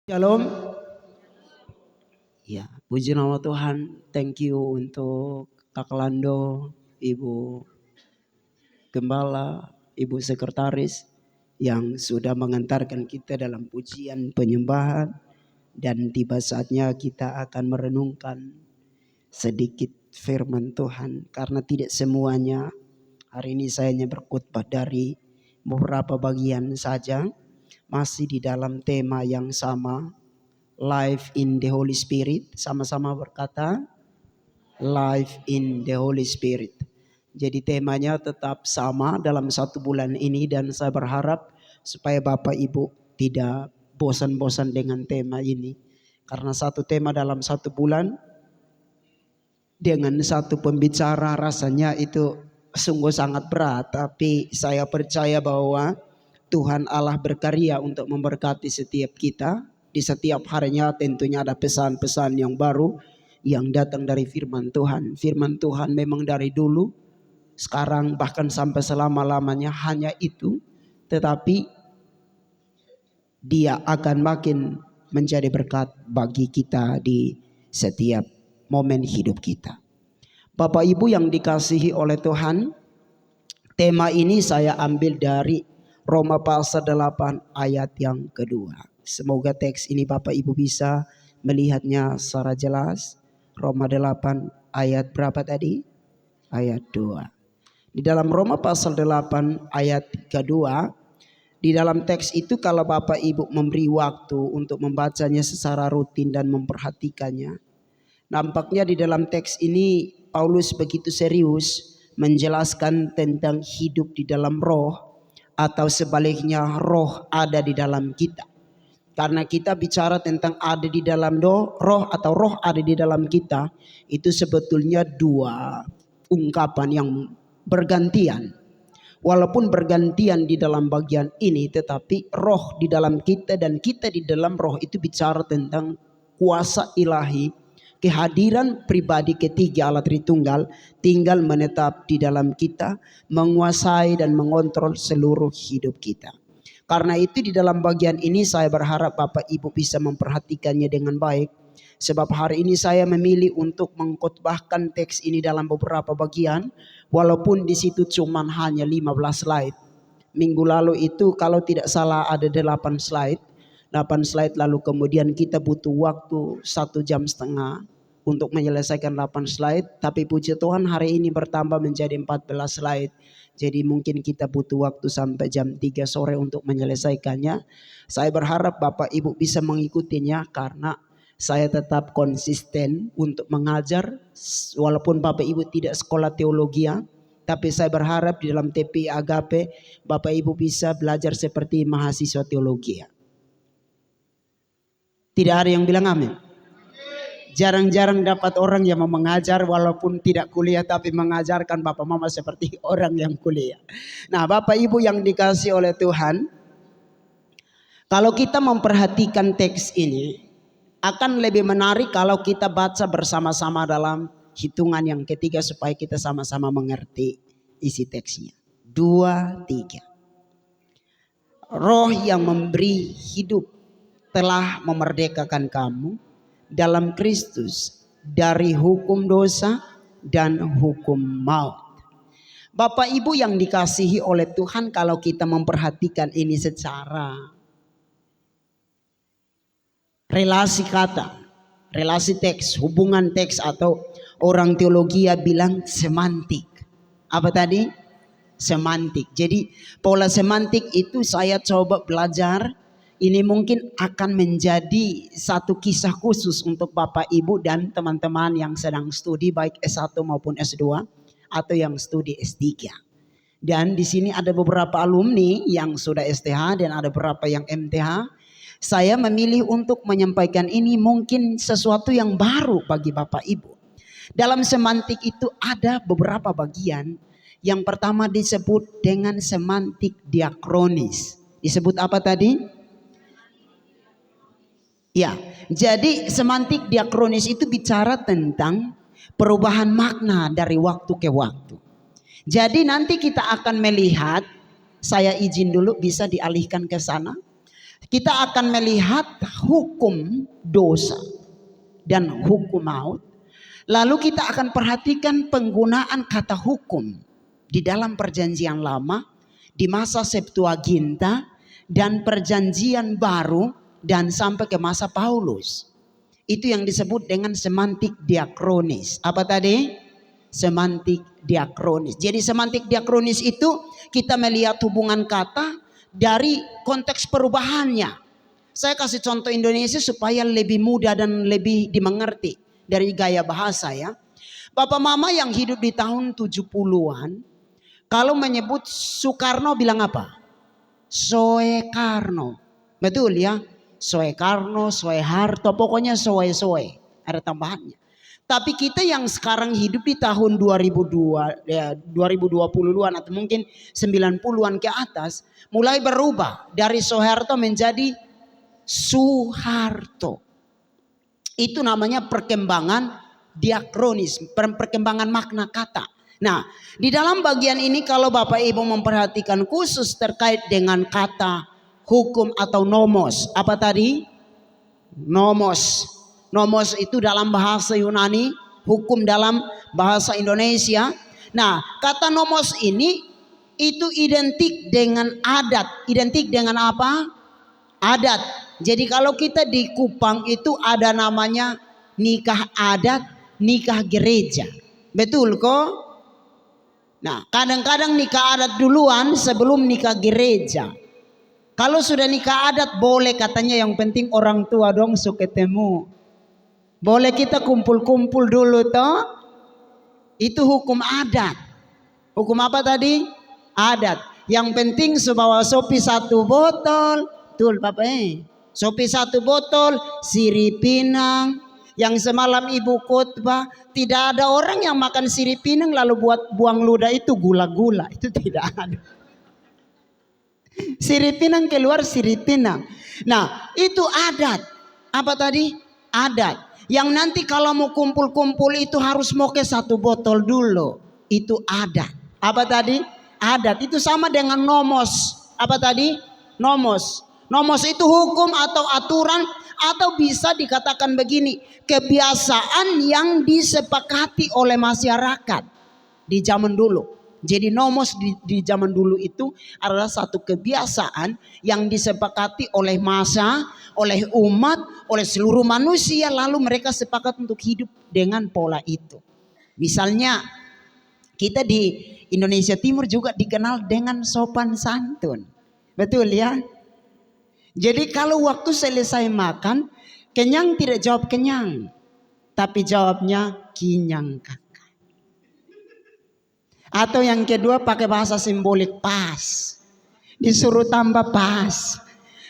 Shalom. Ya, puji nama Tuhan. Thank you untuk Kak Lando, Ibu Gembala, Ibu Sekretaris yang sudah mengantarkan kita dalam pujian penyembahan, dan tiba saatnya kita akan merenungkan sedikit firman Tuhan, karena tidak semuanya. Hari ini saya hanya berkhotbah dari beberapa bagian saja, masih di dalam tema yang sama, Life in the Holy Spirit. Sama-sama berkata Life in the Holy Spirit. Jadi temanya tetap sama dalam 1 bulan ini, dan saya berharap supaya Bapak Ibu tidak bosan-bosan dengan tema ini. Karena satu tema dalam 1 bulan dengan satu pembicara rasanya itu sungguh sangat berat. Tapi saya percaya bahwa Tuhan Allah berkarya untuk memberkati setiap kita. Di setiap harinya tentunya ada pesan-pesan yang baru yang datang dari firman Tuhan. Firman Tuhan memang dari dulu, sekarang, bahkan sampai selama-lamanya hanya itu. Tetapi dia akan makin menjadi berkat bagi kita di setiap momen hidup kita. Bapak Ibu yang dikasihi oleh Tuhan, tema ini saya ambil dari Roma pasal 8 ayat yang kedua. Semoga teks ini Bapak Ibu bisa melihatnya secara jelas. Roma 8 ayat berapa tadi? Ayat 2. Di dalam Roma pasal 8 ayat kedua, di dalam teks itu kalau Bapak Ibu memberi waktu untuk membacanya secara rutin dan memperhatikannya, nampaknya di dalam teks ini Paulus begitu serius menjelaskan tentang hidup di dalam roh, atau sebaliknya roh ada di dalam kita. Karena kita bicara tentang ada di dalam roh atau roh ada di dalam kita, itu sebetulnya dua ungkapan yang bergantian. Walaupun bergantian di dalam bagian ini, tetapi roh di dalam kita dan kita di dalam roh itu bicara tentang kuasa ilahi, kehadiran pribadi ketiga Allah Tritunggal tinggal menetap di dalam kita, menguasai dan mengontrol seluruh hidup kita. Karena itu di dalam bagian ini saya berharap Bapak Ibu bisa memperhatikannya dengan baik. Sebab hari ini saya memilih untuk mengkhotbahkan teks ini dalam beberapa bagian, walaupun di situ cuma hanya 15 slide. Minggu lalu itu kalau tidak salah ada 8 slide. 8 slide, lalu kemudian kita butuh waktu 1,5 jam untuk menyelesaikan 8 slide. Tapi puji Tuhan hari ini bertambah menjadi 14 slide. Jadi mungkin kita butuh waktu sampai jam 3 sore untuk menyelesaikannya. Saya berharap Bapak Ibu bisa mengikutinya, karena saya tetap konsisten untuk mengajar. Walaupun Bapak Ibu tidak sekolah teologi, tapi saya berharap di dalam TPI Agape Bapak Ibu bisa belajar seperti mahasiswa teologi. Tidak ada yang bilang amin. Jarang-jarang dapat orang yang mau mengajar walaupun tidak kuliah, tapi mengajarkan Bapak Mama seperti orang yang kuliah. Nah, Bapak Ibu yang dikasih oleh Tuhan, kalau kita memperhatikan teks ini akan lebih menarik kalau kita baca bersama-sama dalam hitungan yang ketiga supaya kita sama-sama mengerti isi teksnya. 2, 3. Roh yang memberi hidup telah memerdekakan kamu dalam Kristus dari hukum dosa dan hukum maut. Bapak Ibu yang dikasihi oleh Tuhan, kalau kita memperhatikan ini secara relasi kata, relasi teks, hubungan teks, atau orang teologi bilang semantik. Apa tadi? Semantik. Jadi pola semantik itu saya coba belajar. Ini mungkin akan menjadi satu kisah khusus untuk Bapak Ibu dan teman-teman yang sedang studi baik S1 maupun S2 atau yang studi S3. Dan di sini ada beberapa alumni yang sudah STH dan ada beberapa yang MTH. Saya memilih untuk menyampaikan ini mungkin sesuatu yang baru bagi Bapak Ibu. Dalam semantik itu ada beberapa bagian. Yang pertama disebut dengan semantik diakronis. Disebut apa tadi? Ya, jadi semantik diakronis itu bicara tentang perubahan makna dari waktu ke waktu. Jadi nanti kita akan melihat, saya izin dulu bisa dialihkan ke sana. Kita akan melihat hukum dosa dan hukum maut. Lalu kita akan perhatikan penggunaan kata hukum di dalam perjanjian lama, di masa Septuaginta dan perjanjian baru, dan sampai ke masa Paulus. Itu yang disebut dengan semantik diakronis. Apa tadi? Semantik diakronis. Jadi semantik diakronis itu kita melihat hubungan kata dari konteks perubahannya. Saya kasih contoh Indonesia supaya lebih mudah dan lebih dimengerti dari gaya bahasa ya. Bapak mama yang hidup di tahun 70-an, kalau menyebut Soekarno bilang apa? Soekarno. Betul ya? Soekarno, Soeharto, pokoknya soe-soe. Ada tambahannya. Tapi kita yang sekarang hidup di tahun 2002, ya 2020-an atau mungkin 90-an ke atas, mulai berubah dari Soeharto menjadi Soeharto. Itu namanya perkembangan diakronis, perkembangan makna kata. Nah, di dalam bagian ini kalau Bapak Ibu memperhatikan khusus terkait dengan kata hukum atau nomos. Apa tadi? Nomos. Nomos itu dalam bahasa Yunani, hukum dalam bahasa Indonesia. Nah, kata nomos ini itu identik dengan adat. Identik dengan apa? Adat. Jadi kalau kita di Kupang itu ada namanya nikah adat, nikah gereja. Betul kok? Nah, kadang-kadang nikah adat duluan sebelum nikah gereja. Kalau sudah nikah adat boleh katanya, yang penting orang tua dong so ketemu. Boleh kita kumpul-kumpul dulu toh. Itu hukum adat. Hukum apa tadi? Adat. Yang penting sebawa sopi 1 botol. Betul Bapak sopi 1 botol, sirih pinang. Yang semalam ibu khotbah, tidak ada orang yang makan sirih pinang lalu buat buang ludah itu gula-gula. Itu tidak ada. Sirih pinang keluar sirih pinang. Nah itu adat. Apa tadi? Adat. Yang nanti kalau mau kumpul-kumpul itu harus moke 1 botol dulu. Itu adat. Apa tadi? Adat. Itu sama dengan nomos. Apa tadi? Nomos. Nomos itu hukum atau aturan, atau bisa dikatakan begini, kebiasaan yang disepakati oleh masyarakat di zaman dulu. Jadi nomos di zaman dulu itu adalah satu kebiasaan yang disepakati oleh massa, oleh umat, oleh seluruh manusia, lalu mereka sepakat untuk hidup dengan pola itu. Misalnya kita di Indonesia Timur juga dikenal dengan sopan santun. Betul ya? Jadi kalau waktu selesai makan, kenyang tidak jawab kenyang, tapi jawabnya kinyang kakak. Atau yang kedua pakai bahasa simbolik pas, disuruh tambah pas.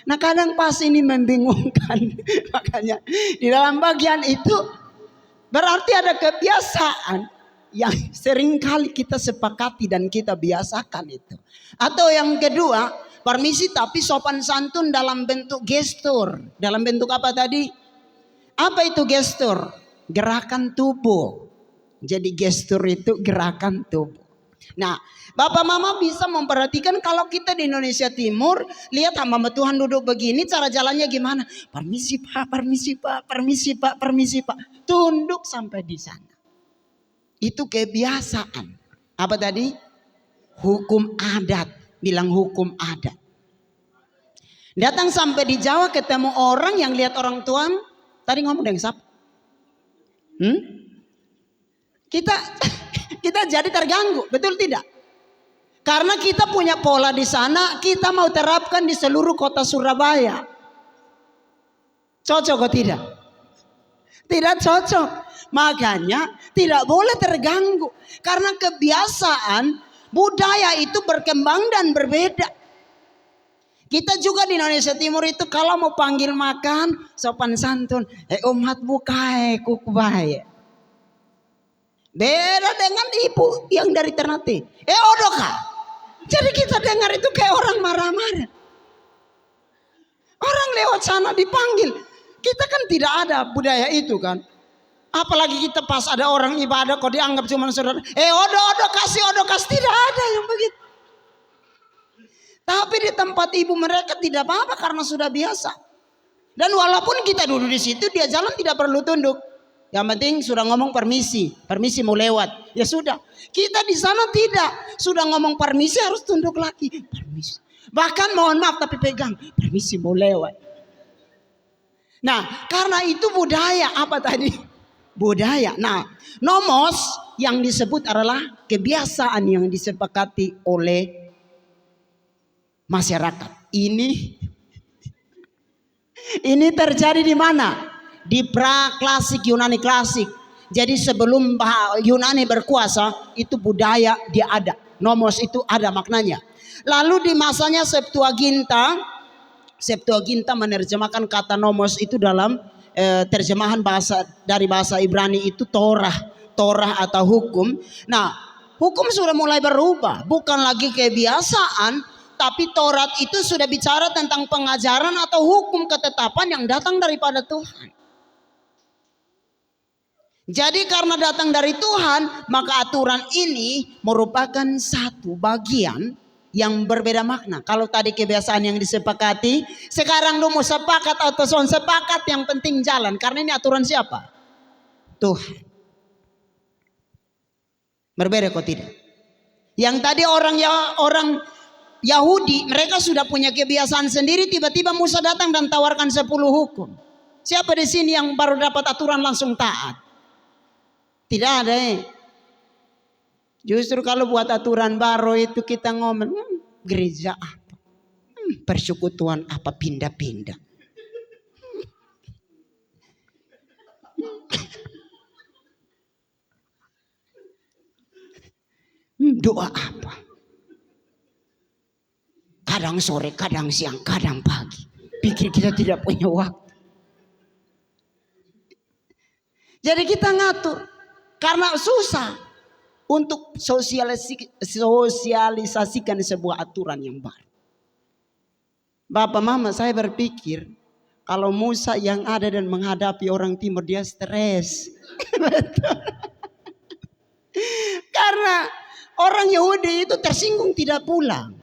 Nah kadang pas ini membingungkan. Makanya di dalam bagian itu berarti ada kebiasaan yang seringkali kita sepakati dan kita biasakan itu. Atau yang kedua, permisi tapi sopan santun dalam bentuk gestur. Dalam bentuk apa tadi? Apa itu gestur? Gerakan tubuh. Jadi gestur itu gerakan tubuh. Nah, Bapak Mama bisa memperhatikan kalau kita di Indonesia Timur, lihat hamba Tuhan duduk begini, cara jalannya gimana? Permisi Pak, permisi Pak, permisi Pak, permisi Pak. Tunduk sampai di sana. Itu kebiasaan. Apa tadi? Hukum adat. Bilang hukum adat. Datang sampai di Jawa ketemu orang yang lihat orang tua. Tadi ngomong dengan siapa? Kita jadi terganggu, betul tidak? Karena kita punya pola di sana, kita mau terapkan di seluruh kota Surabaya. Cocok atau tidak? Tidak cocok. Makanya tidak boleh terganggu. Karena kebiasaan budaya itu berkembang dan berbeda. Kita juga di Indonesia Timur itu kalau mau panggil makan sopan santun, umat bukae kukubae. Beda dengan ibu yang dari Ternate. Odoka. Jadi kita dengar itu kayak orang marah-marah. Orang lewat sana dipanggil. Kita kan tidak ada budaya itu kan. Apalagi kita pas ada orang ibadah kok dianggap cuma saudara. Odo kasih odo kasih, tidak ada yang begitu. Tapi di tempat ibu mereka tidak apa-apa karena sudah biasa. Dan walaupun kita duduk di situ, dia jalan tidak perlu tunduk. Yang penting sudah ngomong permisi mau lewat. Ya sudah. Kita di sana tidak. Sudah ngomong permisi harus tunduk lagi. Permisi. Bahkan mohon maaf tapi pegang. Permisi mau lewat. Nah, karena itu budaya apa tadi? Budaya. Nah, nomos yang disebut adalah kebiasaan yang disepakati oleh masyarakat. Ini terjadi di mana? Di pra-klasik, Yunani klasik. Jadi sebelum Yunani berkuasa, itu budaya dia ada. Nomos itu ada maknanya. Lalu di masanya Septuaginta menerjemahkan kata nomos itu dalam terjemahan dari bahasa Ibrani itu Torah atau hukum. Nah, hukum sudah mulai berubah, bukan lagi kebiasaan. Tapi Taurat itu sudah bicara tentang pengajaran atau hukum ketetapan yang datang daripada Tuhan. Jadi karena datang dari Tuhan, maka aturan ini merupakan satu bagian yang berbeda makna. Kalau tadi kebiasaan yang disepakati, sekarang lu mau sepakat atau son sepakat, yang penting jalan. Karena ini aturan siapa? Tuhan. Berbeda kok tidak? Yang tadi orang Yahudi, mereka sudah punya kebiasaan sendiri, tiba-tiba Musa datang dan tawarkan 10 hukum. Siapa di sini yang baru dapat aturan langsung taat? Tidak ada. Justru kalau buat aturan baru itu kita ngomong, gereja apa? Persekutuan apa pindah-pindah? Doa apa? Kadang sore, kadang siang, kadang pagi. Pikir kita tidak punya waktu. Jadi kita ngatur. Karena susah untuk sosialisasikan sebuah aturan yang baru. Bapak mama saya berpikir, kalau Musa yang ada dan menghadapi orang timur, dia stres. Karena orang Yahudi itu tersinggung tidak pulang.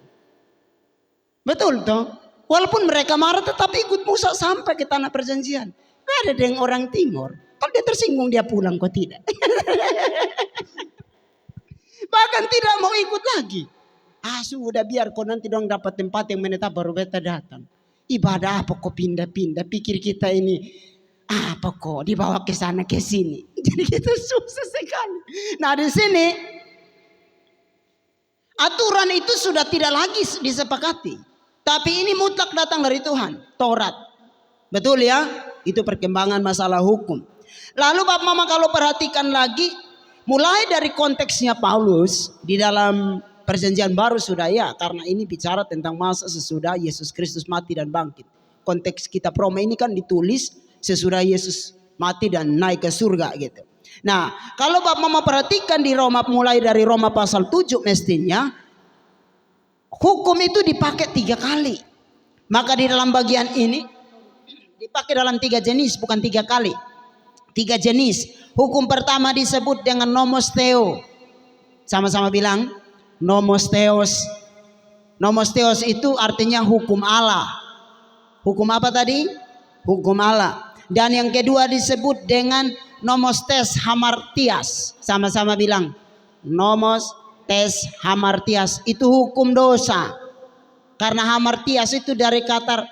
Betul toh? Walaupun mereka marah tetapi ikut Musa sampai ke tanah perjanjian. Gak ada dengan orang timur. Kalau dia tersinggung dia pulang kok tidak. Bahkan tidak mau ikut lagi. Sudah biar kau nanti dong dapat tempat yang menetap baru beta datang. Ibadah apa kok pindah-pindah? Pikir kita ini apa kok dibawa ke sana ke sini. Jadi kita susah sekali. Nah di sini aturan itu sudah tidak lagi disepakati. Tapi ini mutlak datang dari Tuhan, Taurat. Betul ya? Itu perkembangan masalah hukum. Lalu Bapak Mama kalau perhatikan lagi, mulai dari konteksnya Paulus di dalam perjanjian baru sudah ya. Karena ini bicara tentang masa sesudah Yesus Kristus mati dan bangkit. Konteks kitab Roma ini kan ditulis sesudah Yesus mati dan naik ke surga gitu. Nah kalau Bapak Mama perhatikan di Roma, mulai dari Roma pasal 7 mestinya, hukum itu dipakai 3 kali. Maka di dalam bagian ini dipakai dalam 3 jenis, bukan 3 kali. 3 jenis. Hukum pertama disebut dengan nomos theo. Sama-sama bilang nomos theos. Nomos theos itu artinya hukum Allah. Hukum apa tadi? Hukum Allah. Dan yang kedua disebut dengan nomos tes hamartias. Sama-sama bilang nomos tes hamartias, itu hukum dosa. Karena hamartias itu dari kata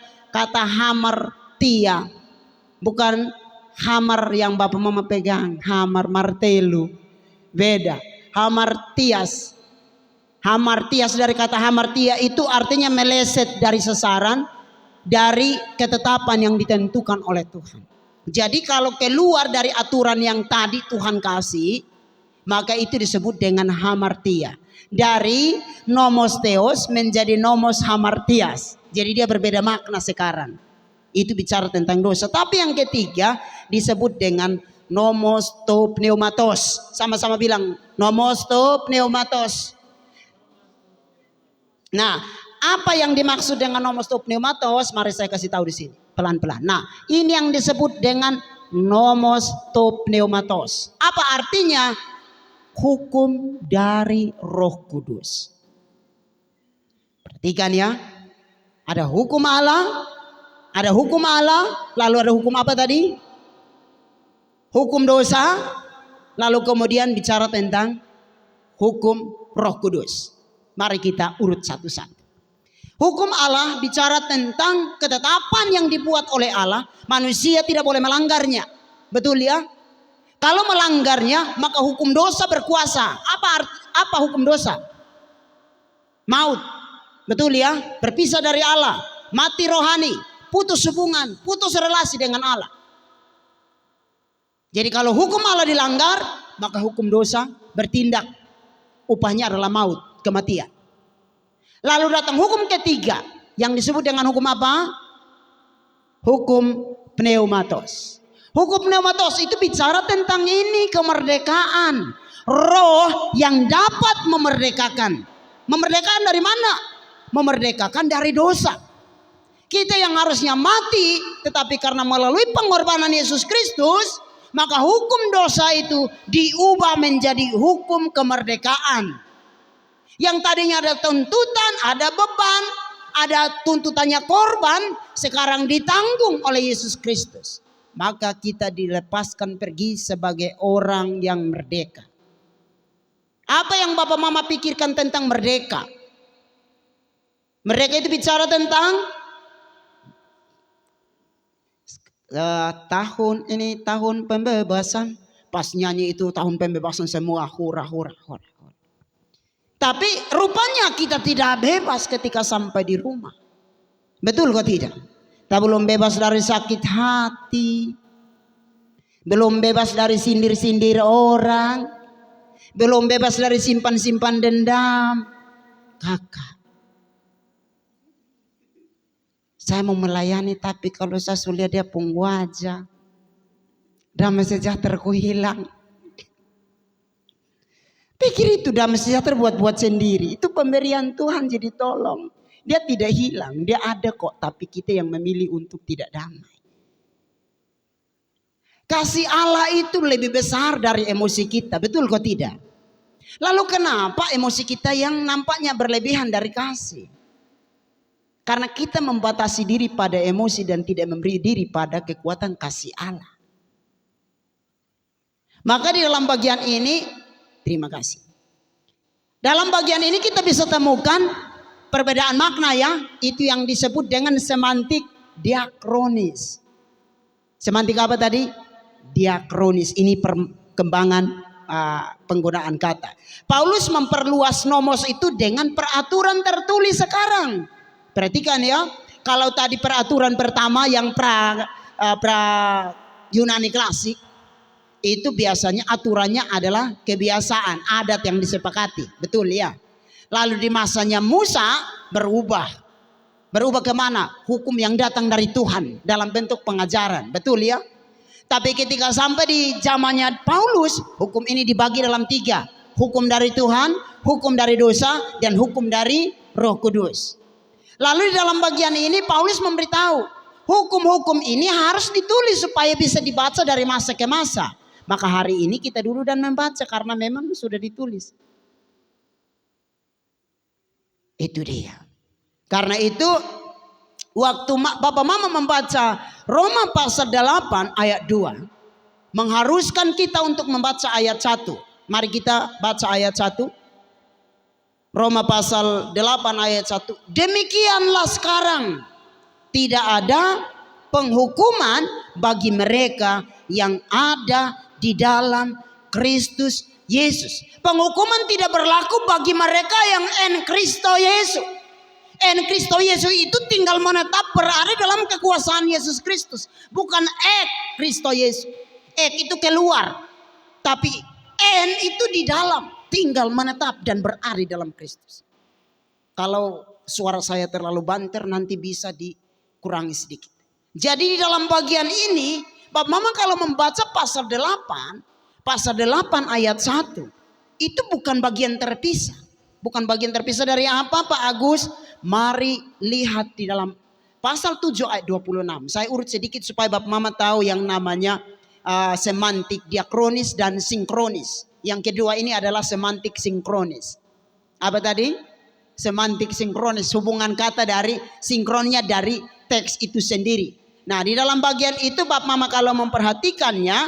hamartia, bukan hamar yang Bapak Mama pegang, hamar martelu. Beda. Hamartias dari kata hamartia itu artinya meleset dari sasaran, dari ketetapan yang ditentukan oleh Tuhan. Jadi kalau keluar dari aturan yang tadi Tuhan kasih, maka itu disebut dengan hamartia. Dari nomos theos menjadi nomos hamartias. Jadi dia berbeda makna sekarang. Itu bicara tentang dosa. Tapi yang ketiga disebut dengan nomos to pneumatos. Sama-sama bilang nomos to pneumatos. Nah, apa yang dimaksud dengan nomos to pneumatos? Mari saya kasih tahu di sini pelan-pelan. Nah, ini yang disebut dengan nomos to pneumatos. Apa artinya? Hukum dari Roh Kudus. Perhatikan ya. Ada hukum Allah, lalu ada hukum apa tadi? Hukum dosa, lalu kemudian bicara tentang hukum Roh Kudus. Mari kita urut satu-satu. Hukum Allah bicara tentang ketetapan yang dibuat oleh Allah, manusia tidak boleh melanggarnya. Betul ya? Kalau melanggarnya, maka hukum dosa berkuasa. Apa hukum dosa? Maut. Betul ya? Berpisah dari Allah, mati rohani, putus hubungan, putus relasi dengan Allah. Jadi kalau hukum Allah dilanggar, maka hukum dosa bertindak. Upahnya adalah maut, kematian. Lalu datang hukum ketiga yang disebut dengan hukum apa? Hukum pneumatos. Hukum pneumatos itu bicara tentang ini, kemerdekaan. Roh yang dapat memerdekakan. Memerdekakan dari mana? Memerdekakan dari dosa. Kita yang harusnya mati, tetapi karena melalui pengorbanan Yesus Kristus, maka hukum dosa itu diubah menjadi hukum kemerdekaan. Yang tadinya ada tuntutan, ada beban, ada tuntutannya korban, sekarang ditanggung oleh Yesus Kristus. Maka kita dilepaskan pergi sebagai orang yang merdeka. Apa yang Bapak Mama pikirkan tentang merdeka? Merdeka itu bicara tentang tahun pembebasan. Pas nyanyi itu tahun pembebasan semua hura hura hura. Tapi rupanya kita tidak bebas ketika sampai di rumah. Betul kok tidak? Kita belum bebas dari sakit hati. Belum bebas dari sindir-sindir orang. Belum bebas dari simpan-simpan dendam. Kakak, saya mau melayani, tapi kalau saya lihat dia pun wajah, damai sejahtera ku hilang. Pikir itu damai sejahtera buat sendiri. Itu pemberian Tuhan, jadi tolong. Dia tidak hilang, dia ada kok. Tapi kita yang memilih untuk tidak damai. Kasih Allah itu lebih besar dari emosi kita. Betul kok tidak? Lalu kenapa emosi kita yang nampaknya berlebihan dari kasih? Karena kita membatasi diri pada emosi dan tidak memberi diri pada kekuatan kasih Allah. Maka di dalam bagian ini, terima kasih. Dalam bagian ini kita bisa temukan perbedaan makna ya. Itu yang disebut dengan semantik diakronis. Semantik apa tadi? Diakronis. Ini perkembangan penggunaan kata. Paulus memperluas nomos itu dengan peraturan tertulis sekarang. Perhatikan ya, kalau tadi peraturan pertama yang pra Yunani klasik, itu biasanya aturannya adalah kebiasaan, adat yang disepakati. Betul ya. Lalu di masanya Musa berubah. Berubah kemana? Hukum yang datang dari Tuhan dalam bentuk pengajaran. Betul ya. Tapi ketika sampai di zamannya Paulus, hukum ini dibagi dalam 3. Hukum dari Tuhan, hukum dari dosa, dan hukum dari Roh Kudus. Lalu di dalam bagian ini Paulus memberitahu, hukum-hukum ini harus ditulis supaya bisa dibaca dari masa ke masa. Maka hari ini kita dulu dan membaca karena memang sudah ditulis. Itu dia. Karena itu waktu Bapak Mama membaca Roma pasal 8 ayat 2, mengharuskan kita untuk membaca ayat 1. Mari kita baca ayat 1. Roma pasal 8 ayat 1. Demikianlah sekarang tidak ada penghukuman bagi mereka yang ada di dalam Kristus Yesus. Penghukuman tidak berlaku bagi mereka yang en Kristo Yesus. En Kristo Yesus itu tinggal menetap berada dalam kekuasaan Yesus Kristus. Bukan Kristo Yesus. Itu keluar. Tapi en itu di dalam. Tinggal menetap dan berada dalam Kristus. Kalau suara saya terlalu banter nanti bisa dikurangi sedikit. Jadi di dalam bagian ini, Bapak Mama kalau membaca pasal 8 ayat 1, itu bukan bagian terpisah. Bukan bagian terpisah dari apa Pak Agus? Mari lihat di dalam pasal 7 ayat 26. Saya urut sedikit supaya Bapak Mama tahu yang namanya semantik diakronis dan sinkronis. Yang kedua ini adalah semantik sinkronis. Apa tadi? semantik sinkronis, hubungan kata dari sinkronnya dari teks itu sendiri. Nah, di dalam bagian itu Bapak Mama kalau memperhatikannya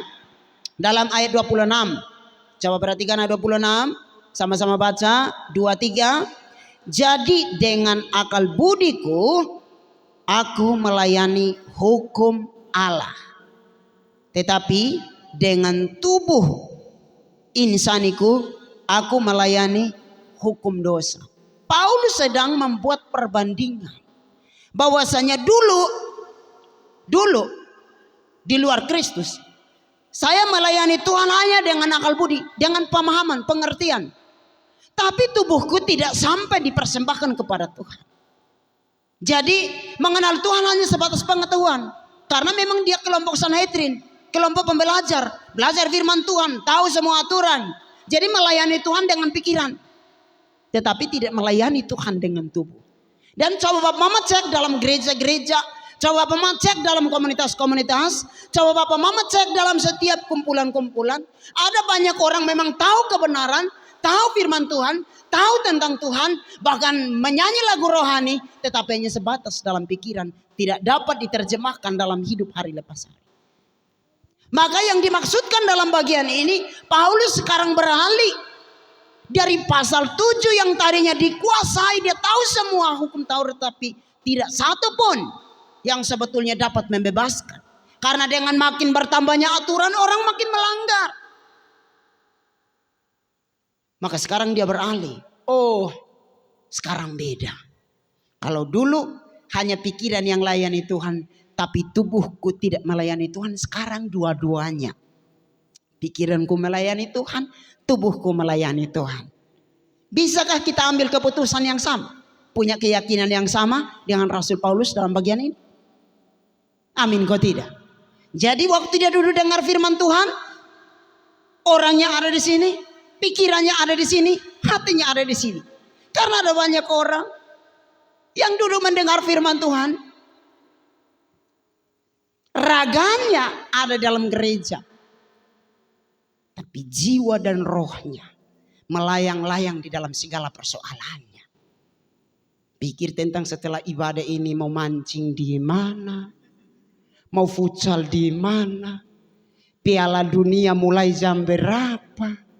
dalam ayat 26. Coba perhatikan ayat 26, sama-sama baca 23. Jadi dengan akal budiku aku melayani hukum Allah, tetapi dengan tubuh insaniku aku melayani hukum dosa. Paulus sedang membuat perbandingan bahwasanya dulu di luar Kristus saya melayani Tuhan hanya dengan akal budi, dengan pemahaman, pengertian. Tapi tubuhku tidak sampai dipersembahkan kepada Tuhan. Jadi mengenal Tuhan hanya sebatas pengetahuan. Karena memang dia kelompok Sanhedrin, kelompok pembelajar, belajar firman Tuhan, tahu semua aturan. Jadi melayani Tuhan dengan pikiran, tetapi tidak melayani Tuhan dengan tubuh. Dan coba Bapak Mama cek dalam gereja-gereja, coba Bapak Mama cek dalam komunitas-komunitas, coba Bapak Mama cek dalam setiap kumpulan-kumpulan. Ada banyak orang memang tahu kebenaran, tahu firman Tuhan, tahu tentang Tuhan, bahkan menyanyi lagu rohani, tetapi hanya sebatas dalam pikiran, tidak dapat diterjemahkan dalam hidup hari lepas hari. Maka yang dimaksudkan dalam bagian ini, Paulus sekarang beralih dari pasal 7 yang tadinya dikuasai, dia tahu semua hukum Taurat, tapi tidak satu pun yang sebetulnya dapat membebaskan. Karena dengan makin bertambahnya aturan, orang makin melanggar. Maka sekarang dia beralih. Oh, sekarang beda. Kalau dulu hanya pikiran yang layani Tuhan, tapi tubuhku tidak melayani Tuhan. Sekarang dua-duanya. Pikiranku melayani Tuhan, tubuhku melayani Tuhan. Bisakah kita ambil keputusan yang sama? Punya keyakinan yang sama dengan Rasul Paulus dalam bagian ini? Amin, kok tidak? Jadi waktu dia duduk dengar firman Tuhan, orangnya ada di sini, pikirannya ada di sini, hatinya ada di sini. Karena ada banyak orang yang duduk mendengar firman Tuhan, raganya ada dalam gereja, tapi jiwa dan rohnya melayang-layang di dalam segala persoalannya. Pikir tentang setelah ibadah ini mau mancing di mana, mau futsal di mana, Piala Dunia mulai jam berapa.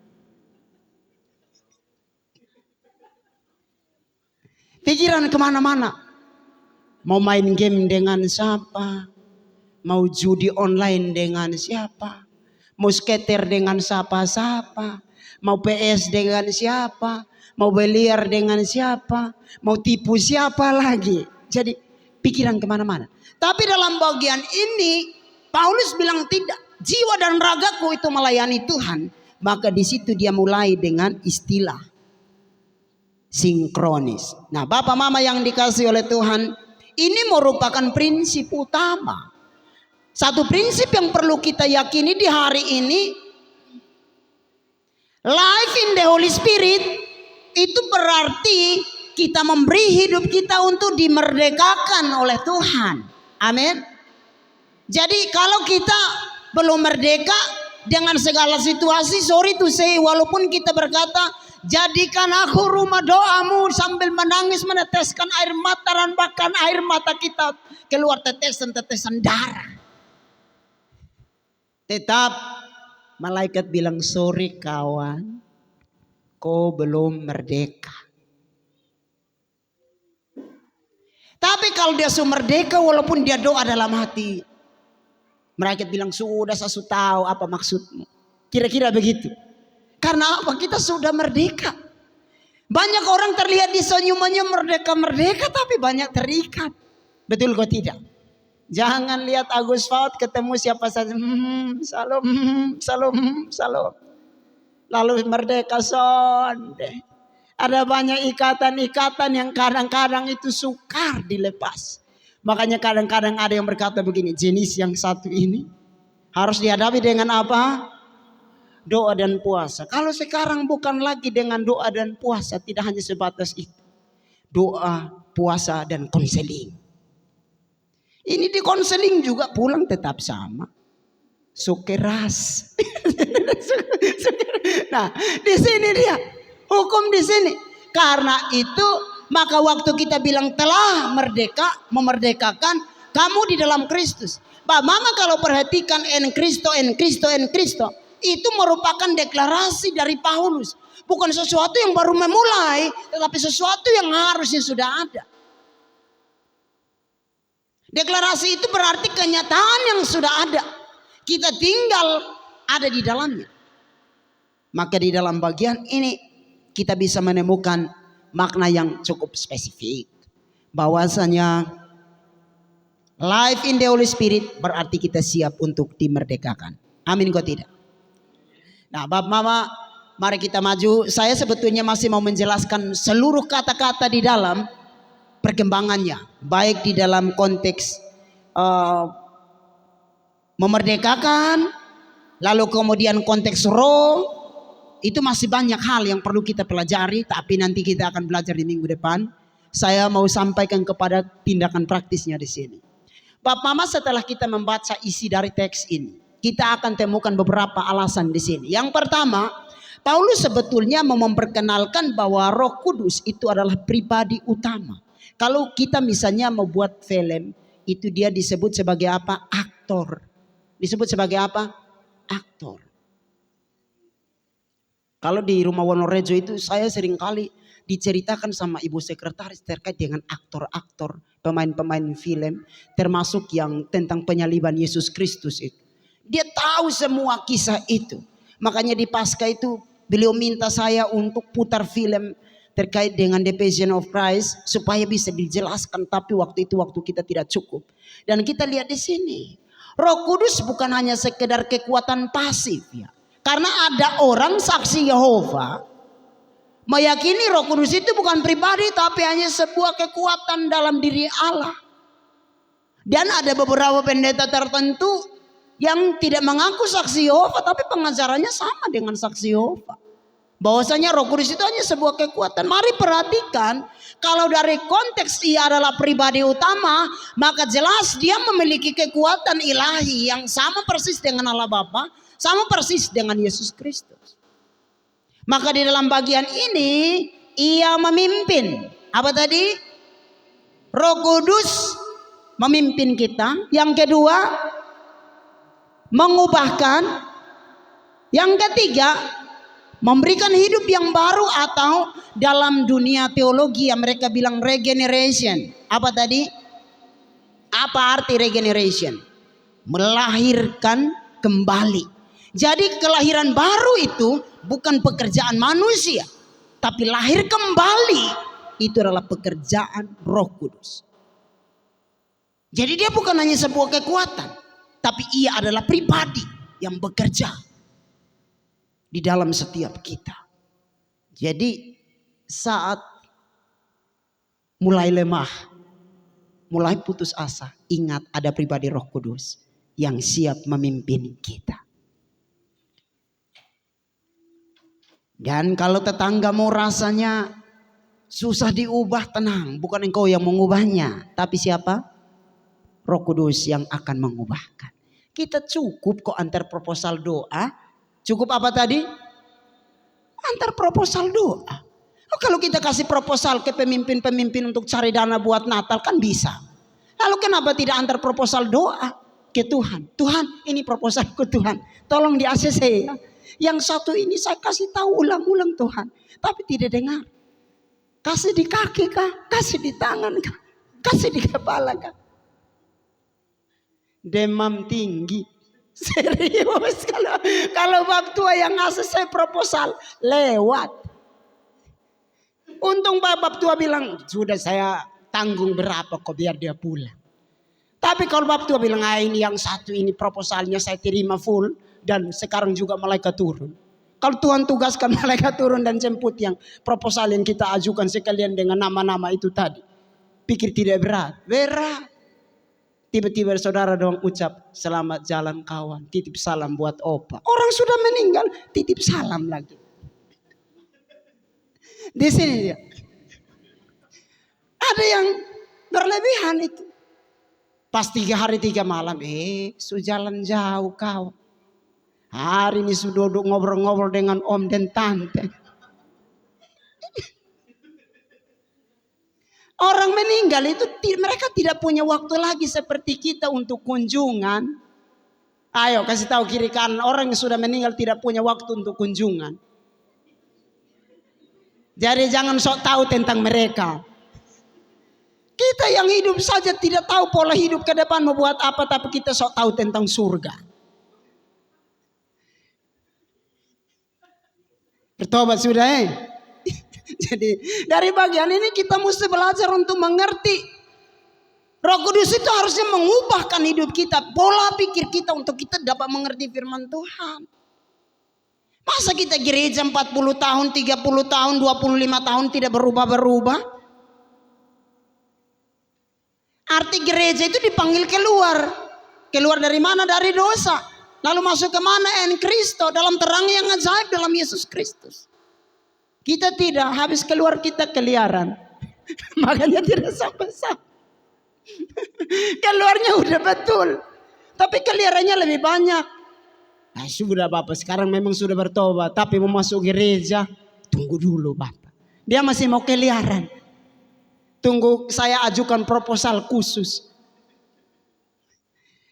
Pikiran kemana-mana. Mau main game dengan siapa, mau judi online dengan siapa, mau skater dengan siapa-siapa, mau PS dengan siapa, mau biliar dengan siapa, mau tipu siapa lagi. Jadi pikiran kemana-mana. Tapi dalam bagian ini Paulus bilang tidak, jiwa dan ragaku itu melayani Tuhan. Maka di situ dia mulai dengan istilah sinkronis. Nah, Bapak Mama yang dikasih oleh Tuhan, ini merupakan prinsip utama. Satu prinsip yang perlu kita yakini di hari ini, life in the Holy Spirit, itu berarti kita memberi hidup kita untuk dimerdekakan oleh Tuhan. Amin. Jadi kalau kita belum merdeka dengan segala situasi, sorry to say, walaupun kita berkata, jadikan aku rumah doamu, sambil menangis meneteskan air mata, dan bahkan air mata kita keluar tetesan-tetesan darah, tetap malaikat bilang, sorry kawan, kau belum merdeka. Tapi kalau dia sudah merdeka, walaupun dia doa dalam hati, malaikat bilang, sudah saya tahu apa maksudmu. Kira-kira begitu. Karena apa? Kita sudah merdeka. Banyak orang terlihat di senyumannya merdeka-merdeka, tapi banyak terikat. Betul kok tidak? Jangan lihat Agus Faut ketemu siapa saja, salam, salam, salam. Lalu merdeka sonde. Ada banyak ikatan-ikatan yang kadang-kadang itu sukar dilepas. Makanya kadang-kadang ada yang berkata begini, jenis yang satu ini harus dihadapi dengan apa? Doa dan puasa. Kalau sekarang bukan lagi dengan doa dan puasa, tidak hanya sebatas itu. Doa, puasa, dan konseling. Ini di konseling juga pulang tetap sama. Sukeras. Nah, di sini dia hukum di sini. Karena itu Maka waktu kita bilang telah merdeka, memerdekakan kamu di dalam Kristus. Pak Mama kalau perhatikan en Kristo, itu merupakan deklarasi dari Paulus. Bukan sesuatu yang baru memulai, tetapi sesuatu yang harusnya sudah ada. Deklarasi itu berarti kenyataan yang sudah ada. Kita tinggal ada di dalamnya. Maka di dalam bagian ini kita bisa menemukan makna yang cukup spesifik. Bahwasanya life in the Holy Spirit berarti kita siap untuk dimerdekakan. Amin kok tidak? Nah, Bapak Mama, mari kita maju. Saya sebetulnya masih mau menjelaskan seluruh kata-kata di dalam perkembangannya, baik di dalam konteks memerdekakan, lalu kemudian konteks roh. Itu masih banyak hal yang perlu kita pelajari, tapi nanti kita akan belajar di minggu depan. Saya mau sampaikan kepada tindakan praktisnya di sini. Bapak Mama, setelah kita membaca isi dari teks ini, kita akan temukan beberapa alasan di sini. Yang pertama, Paulus sebetulnya mau memperkenalkan bahwa Roh Kudus itu adalah pribadi utama. Kalau kita misalnya mau buat film, itu dia disebut sebagai apa? Aktor. Disebut sebagai apa? Aktor. Kalau di rumah Wonorejo itu saya seringkali diceritakan sama ibu sekretaris terkait dengan aktor-aktor, pemain-pemain film, termasuk yang tentang penyaliban Yesus Kristus itu. Dia tahu semua kisah itu. Makanya di Paskah itu beliau minta saya untuk putar film terkait dengan The Passion of Christ supaya bisa dijelaskan, tapi waktu itu waktu kita tidak cukup. Dan kita lihat di sini, Roh Kudus bukan hanya sekedar kekuatan pasif ya. Karena ada orang saksi Yehova meyakini Roh Kudus itu bukan pribadi, tapi hanya sebuah kekuatan dalam diri Allah. Dan ada beberapa pendeta tertentu yang tidak mengaku saksi Yehova, tapi pengajarannya sama dengan saksi Yehova. Bahwasanya Roh Kudus itu hanya sebuah kekuatan. Mari perhatikan, kalau dari konteks ia adalah pribadi utama, maka jelas dia memiliki kekuatan ilahi yang sama persis dengan Allah Bapa, sama persis dengan Yesus Kristus. Maka di dalam bagian ini ia memimpin. Apa tadi? Roh Kudus memimpin kita. Yang kedua, mengubahkan. Yang ketiga, memberikan hidup yang baru, atau dalam dunia teologi yang mereka bilang regeneration. Apa tadi? Apa arti regeneration? Melahirkan kembali. Jadi kelahiran baru itu bukan pekerjaan manusia, tapi lahir kembali itu adalah pekerjaan Roh Kudus. Jadi dia bukan hanya sebuah kekuatan, tapi ia adalah pribadi yang bekerja di dalam setiap kita. Jadi saat mulai lemah, mulai putus asa, ingat ada pribadi Roh Kudus yang siap memimpin kita. Dan kalau tetanggamu rasanya susah diubah, tenang, bukan engkau yang mengubahnya, tapi siapa? Roh Kudus yang akan mengubahkan. Kita cukup kok antar proposal doa. Cukup apa tadi? Antar proposal doa. Oh, kalau kita kasih proposal ke pemimpin-pemimpin untuk cari dana buat Natal kan bisa. Lalu kenapa tidak antar proposal doa ke Tuhan? Tuhan, ini proposalku Tuhan, tolong di ACC ya. Yang satu ini saya kasih tahu ulang-ulang Tuhan, tapi tidak dengar. Kasih di kaki kah? Kasih di tangan kah? Kasih di kepala kah? Demam tinggi. Serius, kalau bab tua yang ngasih saya proposal lewat. Untung bab tua bilang sudah saya tanggung berapa kok biar dia pulang. Tapi kalau bab tua bilang ini yang satu ini proposalnya saya terima full, dan sekarang juga malaikat turun. Kalau Tuhan tugaskan malaikat turun dan jemput yang proposal yang kita ajukan sekalian dengan nama-nama itu tadi, pikir tidak berat? Berat. Tiba-tiba saudara doang ucap selamat jalan kawan, titip salam buat opa. Orang sudah meninggal, titip salam lagi. Di sini dia. Ada yang berlebihan itu. Pas 3 hari 3 malam, jalan jauh kau. Hari ini sudah duduk ngobrol-ngobrol dengan om dan tante. Orang meninggal itu mereka tidak punya waktu lagi seperti kita untuk kunjungan. Ayo kasih tahu kiri kanan, orang yang sudah meninggal tidak punya waktu untuk kunjungan. Jadi jangan sok tahu tentang mereka. Kita yang hidup saja tidak tahu pola hidup ke depan mau buat apa, tapi kita sok tahu tentang surga. Bertobat sudah Jadi dari bagian ini kita mesti belajar untuk mengerti. Roh Kudus itu harusnya mengubahkan hidup kita, pola pikir kita untuk kita dapat mengerti firman Tuhan. Masa kita gereja 40 tahun, 30 tahun, 25 tahun tidak berubah-berubah? Arti gereja itu dipanggil keluar. Keluar dari mana? Dari dosa. Lalu masuk ke mana? En Kristo, dalam terang yang ajaib dalam Yesus Kristus. Kita tidak, habis keluar kita keliaran. Makanya tidak sampai-sampai. Keluarnya udah betul, tapi keliarannya lebih banyak. Nah, sudah Bapak, sekarang memang sudah bertobat, tapi mau masuk gereja, tunggu dulu Bapak. Dia masih mau keliaran. Tunggu saya ajukan proposal khusus.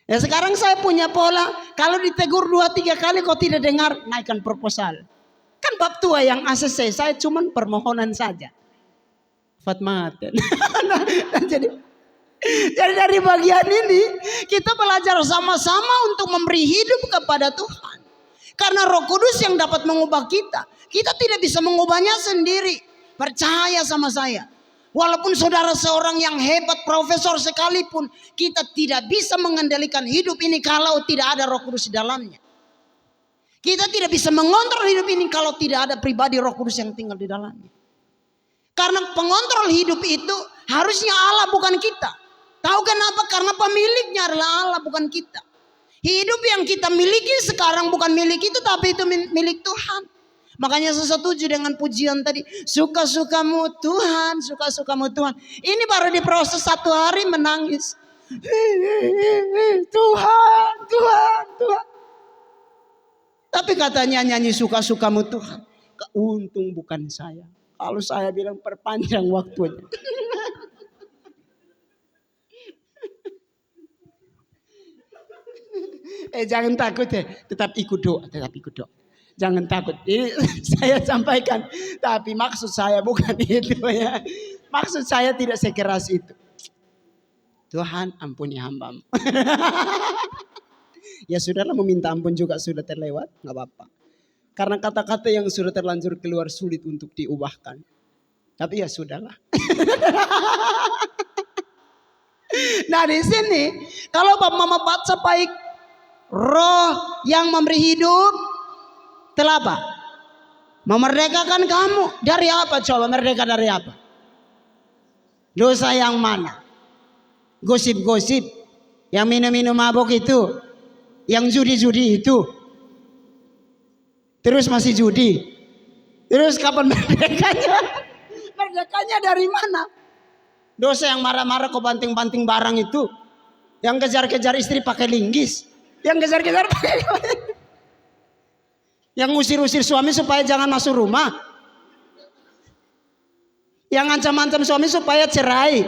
Ya sekarang saya punya pola, kalau ditegur 2-3 kali kau tidak dengar, naikkan proposal. Kan bab tua yang ACC, saya cuman permohonan saja. Fatmatan. jadi dari bagian ini kita belajar sama-sama untuk memberi hidup kepada Tuhan. Karena Roh Kudus yang dapat mengubah kita. Kita tidak bisa mengubahnya sendiri. Percaya sama saya. Walaupun saudara seorang yang hebat, profesor sekalipun, kita tidak bisa mengendalikan hidup ini kalau tidak ada Roh Kudus di dalamnya. Kita tidak bisa mengontrol hidup ini kalau tidak ada pribadi Roh Kudus yang tinggal di dalamnya. Karena pengontrol hidup itu harusnya Allah, bukan kita. Tahu kenapa? Karena pemiliknya adalah Allah, bukan kita. Hidup yang kita miliki sekarang bukan milik itu, tapi itu milik Tuhan. Makanya saya setuju dengan pujian tadi. Suka-sukamu Tuhan, suka-sukamu Tuhan. Ini baru diproses 1 hari menangis. Tuhan, Tuhan, Tuhan. Tapi katanya nyanyi suka-sukamu Tuhan. Untung bukan saya. Kalau saya bilang perpanjang waktunya. Jangan takut tetap ikut doa, Jangan takut. Ini saya sampaikan, tapi maksud saya bukan itu ya. Maksud saya tidak sekeras itu. Tuhan ampuni hamba-Mu. Ya sudahlah, meminta ampun juga sudah terlewat, nggak apa-apa. Karena kata-kata yang sudah terlanjur keluar sulit untuk diubahkan. Tapi ya sudahlah. Nah di sini kalau Bapak Mama baca baik, Roh yang memberi hidup telah apa? Memerdekakan kamu dari apa? Coba merdeka dari apa? Dosa yang mana? Gosip-gosip, yang minum-minum mabuk itu, yang judi-judi itu, terus masih judi. Terus kapan merdekanya? Merdekanya dari mana? Dosa yang marah-marah kok banting-banting barang itu, yang kejar-kejar istri pakai linggis, yang kejar-kejar pakai, yang usir-usir suami supaya jangan masuk rumah, yang ancam-ancam suami supaya cerai.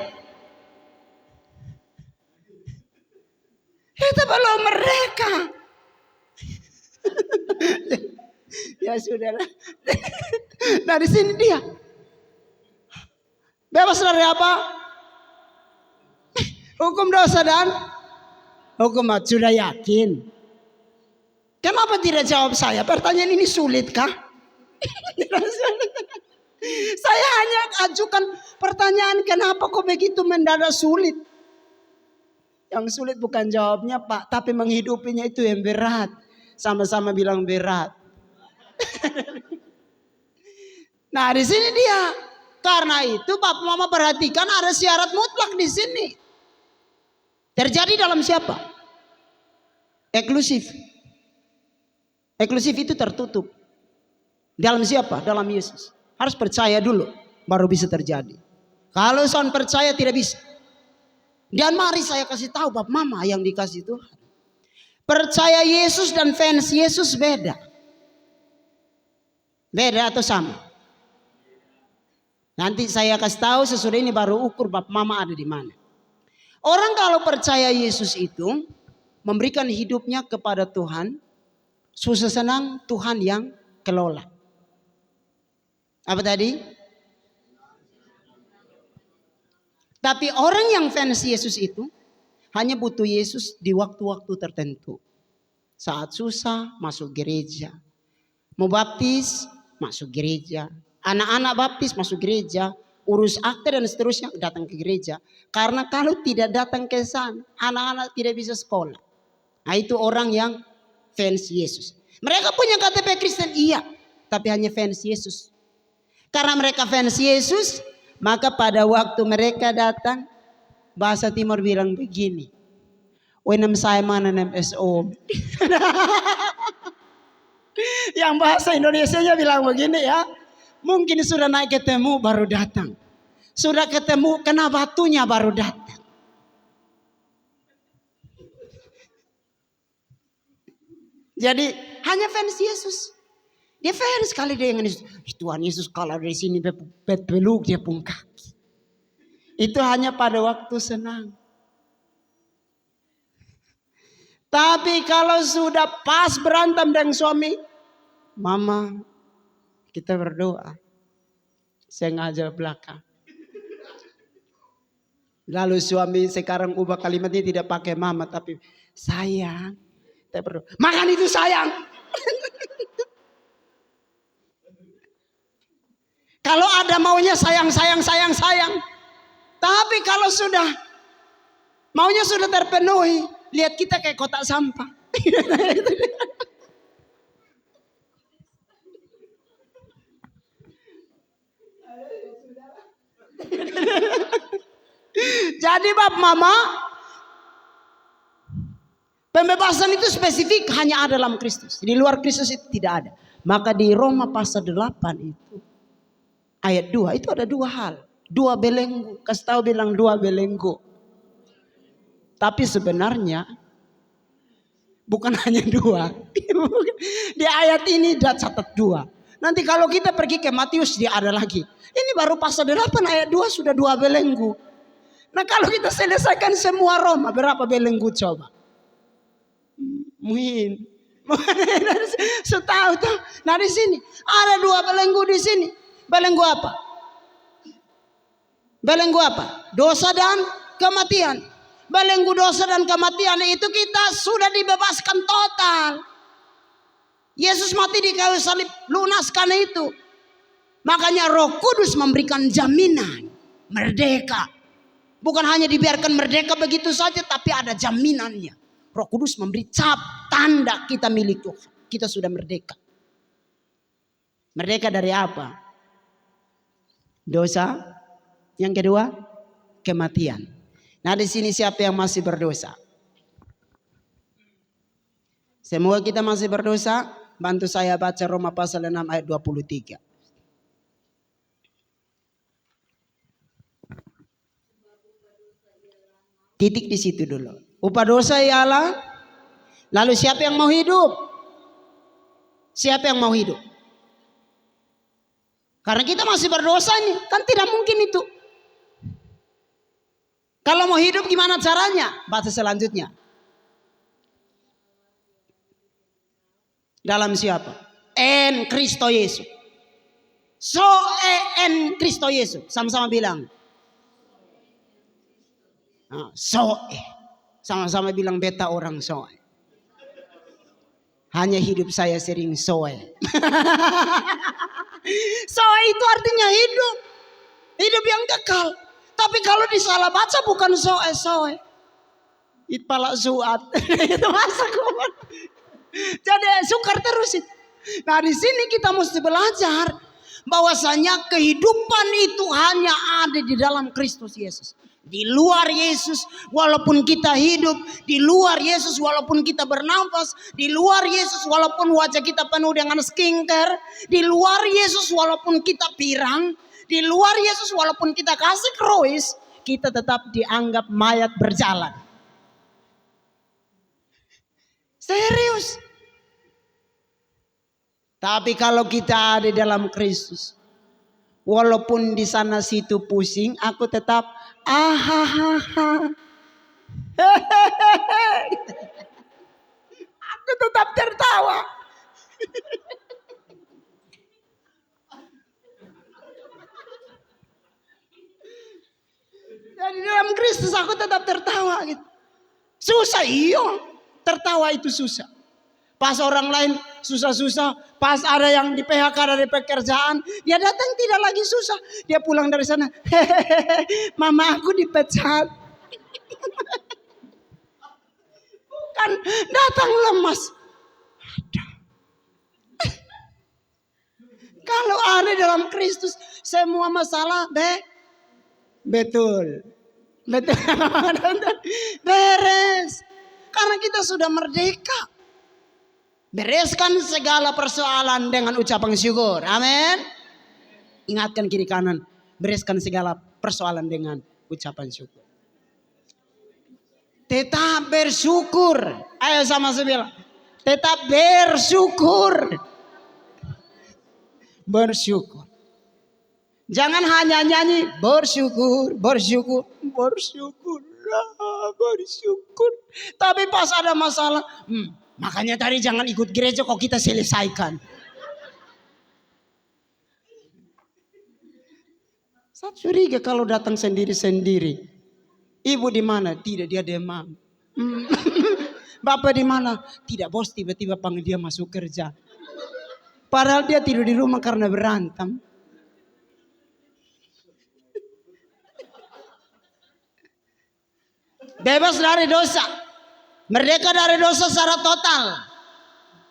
Itu belum mereka. Ya sudahlah. Nah di sini dia bebas dari apa? Hukum dosa dan hukum mati. Sudah yakin? Kenapa tidak jawab saya? Pertanyaan ini sulit kah? Saya hanya ajukan pertanyaan, kenapa kok begitu mendadak sulit? Yang sulit bukan jawabnya Pak, tapi menghidupinya itu yang berat. Sama-sama bilang berat. Nah di sini dia. Karena itu Bapak Mama perhatikan ada syarat mutlak di sini. Terjadi dalam siapa? Eksklusif. Eksklusif itu tertutup. Dalam siapa? Dalam Yesus. Harus percaya dulu baru bisa terjadi. Kalau soal percaya tidak bisa. Dan mari saya kasih tahu Bapak Mama yang dikasih Tuhan. Percaya Yesus dan fans Yesus beda. Beda atau sama? Nanti saya kasih tahu sesudah ini baru ukur Bapak Mama ada di mana. Orang kalau percaya Yesus itu memberikan hidupnya kepada Tuhan, susah senang Tuhan yang kelola. Apa tadi? Tapi orang yang fans Yesus itu hanya butuh Yesus di waktu-waktu tertentu. Saat susah masuk gereja. Mau baptis masuk gereja. Anak-anak baptis masuk gereja. Urus akte dan seterusnya datang ke gereja. Karena kalau tidak datang ke sana, anak-anak tidak bisa sekolah. Nah itu orang yang fans Yesus. Mereka punya KTP Kristen, iya. Tapi hanya fans Yesus. Karena mereka fans Yesus, maka pada waktu mereka datang, bahasa Timur bilang begini. Wenam saya mana MSO. Yang bahasa Indonesianya bilang begini ya. Mungkin sudah naik ketemu baru datang. Sudah ketemu kena batunya baru datang. Jadi hanya fans Yesus. Dia fans sekali dia dengan Yesus. Tuhan Yesus kalau dari sini peluk dia pun kaki. Itu hanya pada waktu senang. Tapi kalau sudah pas berantem dengan suami, mama kita berdoa. Sengaja belakang. Lalu suami sekarang ubah kalimatnya tidak pakai mama tapi sayang. Kita berdoa. Makan itu sayang. Kalau ada maunya sayang. Tapi kalau sudah maunya sudah terpenuhi, lihat kita kayak kotak sampah. Jadi Bapak Mama, pembebasan itu spesifik hanya ada dalam Kristus. Di luar Kristus itu tidak ada. Maka di Roma pasal 8 itu ayat 2 itu ada dua hal. Dua belenggu. Kasih tahu bilang dua belenggu. Tapi sebenarnya bukan hanya dua. Di ayat ini dia catat dua. Nanti kalau kita pergi ke Matius dia ada lagi. Ini baru pasal 8 ayat 2 sudah dua belenggu. Nah kalau kita selesaikan semua Roma berapa belenggu coba? Mungkin. Setahu tuh. Nah di sini ada dua belenggu di sini. Belenggu apa? Belenggu apa? Dosa dan kematian. Belenggu dosa dan kematian itu kita sudah dibebaskan total. Yesus mati di kayu salib lunaskan itu. Makanya Roh Kudus memberikan jaminan merdeka. Bukan hanya dibiarkan merdeka begitu saja tapi ada jaminannya. Roh Kudus memberi cap tanda kita milik Tuhan. Kita sudah merdeka. Merdeka dari apa? Dosa. Yang kedua, kematian. Nah di sini siapa yang masih berdosa? Semua kita masih berdosa. Bantu saya baca Roma pasal 6 ayat 23. Titik di situ dulu. Upah dosa ialah. Lalu siapa yang mau hidup? Siapa yang mau hidup? Karena kita masih berdosa nih. Kan tidak mungkin itu. Kalau mau hidup gimana caranya? Baca selanjutnya. Dalam siapa? En Kristo Yesus. So en Kristo Yesus. Sama-sama bilang. So sama-sama bilang beta orang so. Hanya hidup saya sering soe. Soe itu artinya hidup. Hidup yang kekal. Tapi kalau disalah baca bukan soe. Itu pala suat. Itu masa kuat. Jadi sukar terus itu. Nah di sini kita mesti belajar bahwasanya kehidupan itu hanya ada di dalam Kristus Yesus. Di luar Yesus walaupun kita hidup, di luar Yesus walaupun kita bernafas, di luar Yesus walaupun wajah kita penuh dengan skincare, di luar Yesus walaupun kita pirang, di luar Yesus walaupun kita kasih kruis, kita tetap dianggap mayat berjalan. Serius. Tapi kalau kita ada dalam Kristus, Walaupun di sana situ pusing, aku tetap ahahaha. Aku tetap tertawa. Jadi dalam Kristus aku tetap tertawa gitu. Susah iya, tertawa itu susah. Pas orang lain susah-susah, pas ada yang di PHK dari pekerjaan, dia datang tidak lagi susah. Dia pulang dari sana, hehehe, mama aku dipecat. Bukan datang lemas. Kalau ada dalam Kristus, semua masalah betul. Beres. Karena kita sudah merdeka. Bereskan segala persoalan dengan ucapan syukur. Amin. Ingatkan kiri kanan. Bereskan segala persoalan dengan ucapan syukur. Tetap bersyukur. Ayo sama saya bilang. Tetap bersyukur. Bersyukur. Jangan hanya nyanyi bersyukur, bersyukur, bersyukur, bersyukur. Tapi pas ada masalah, makanya tadi jangan ikut gereja kok kita selesaikan. Saya curiga kalau datang sendiri-sendiri. Ibu di mana? Tidak, dia demam. Bapak di mana? Tidak, bos tiba-tiba panggil dia masuk kerja. Padahal dia tidur di rumah karena berantem. Bebas dari dosa. Merdeka dari dosa secara total.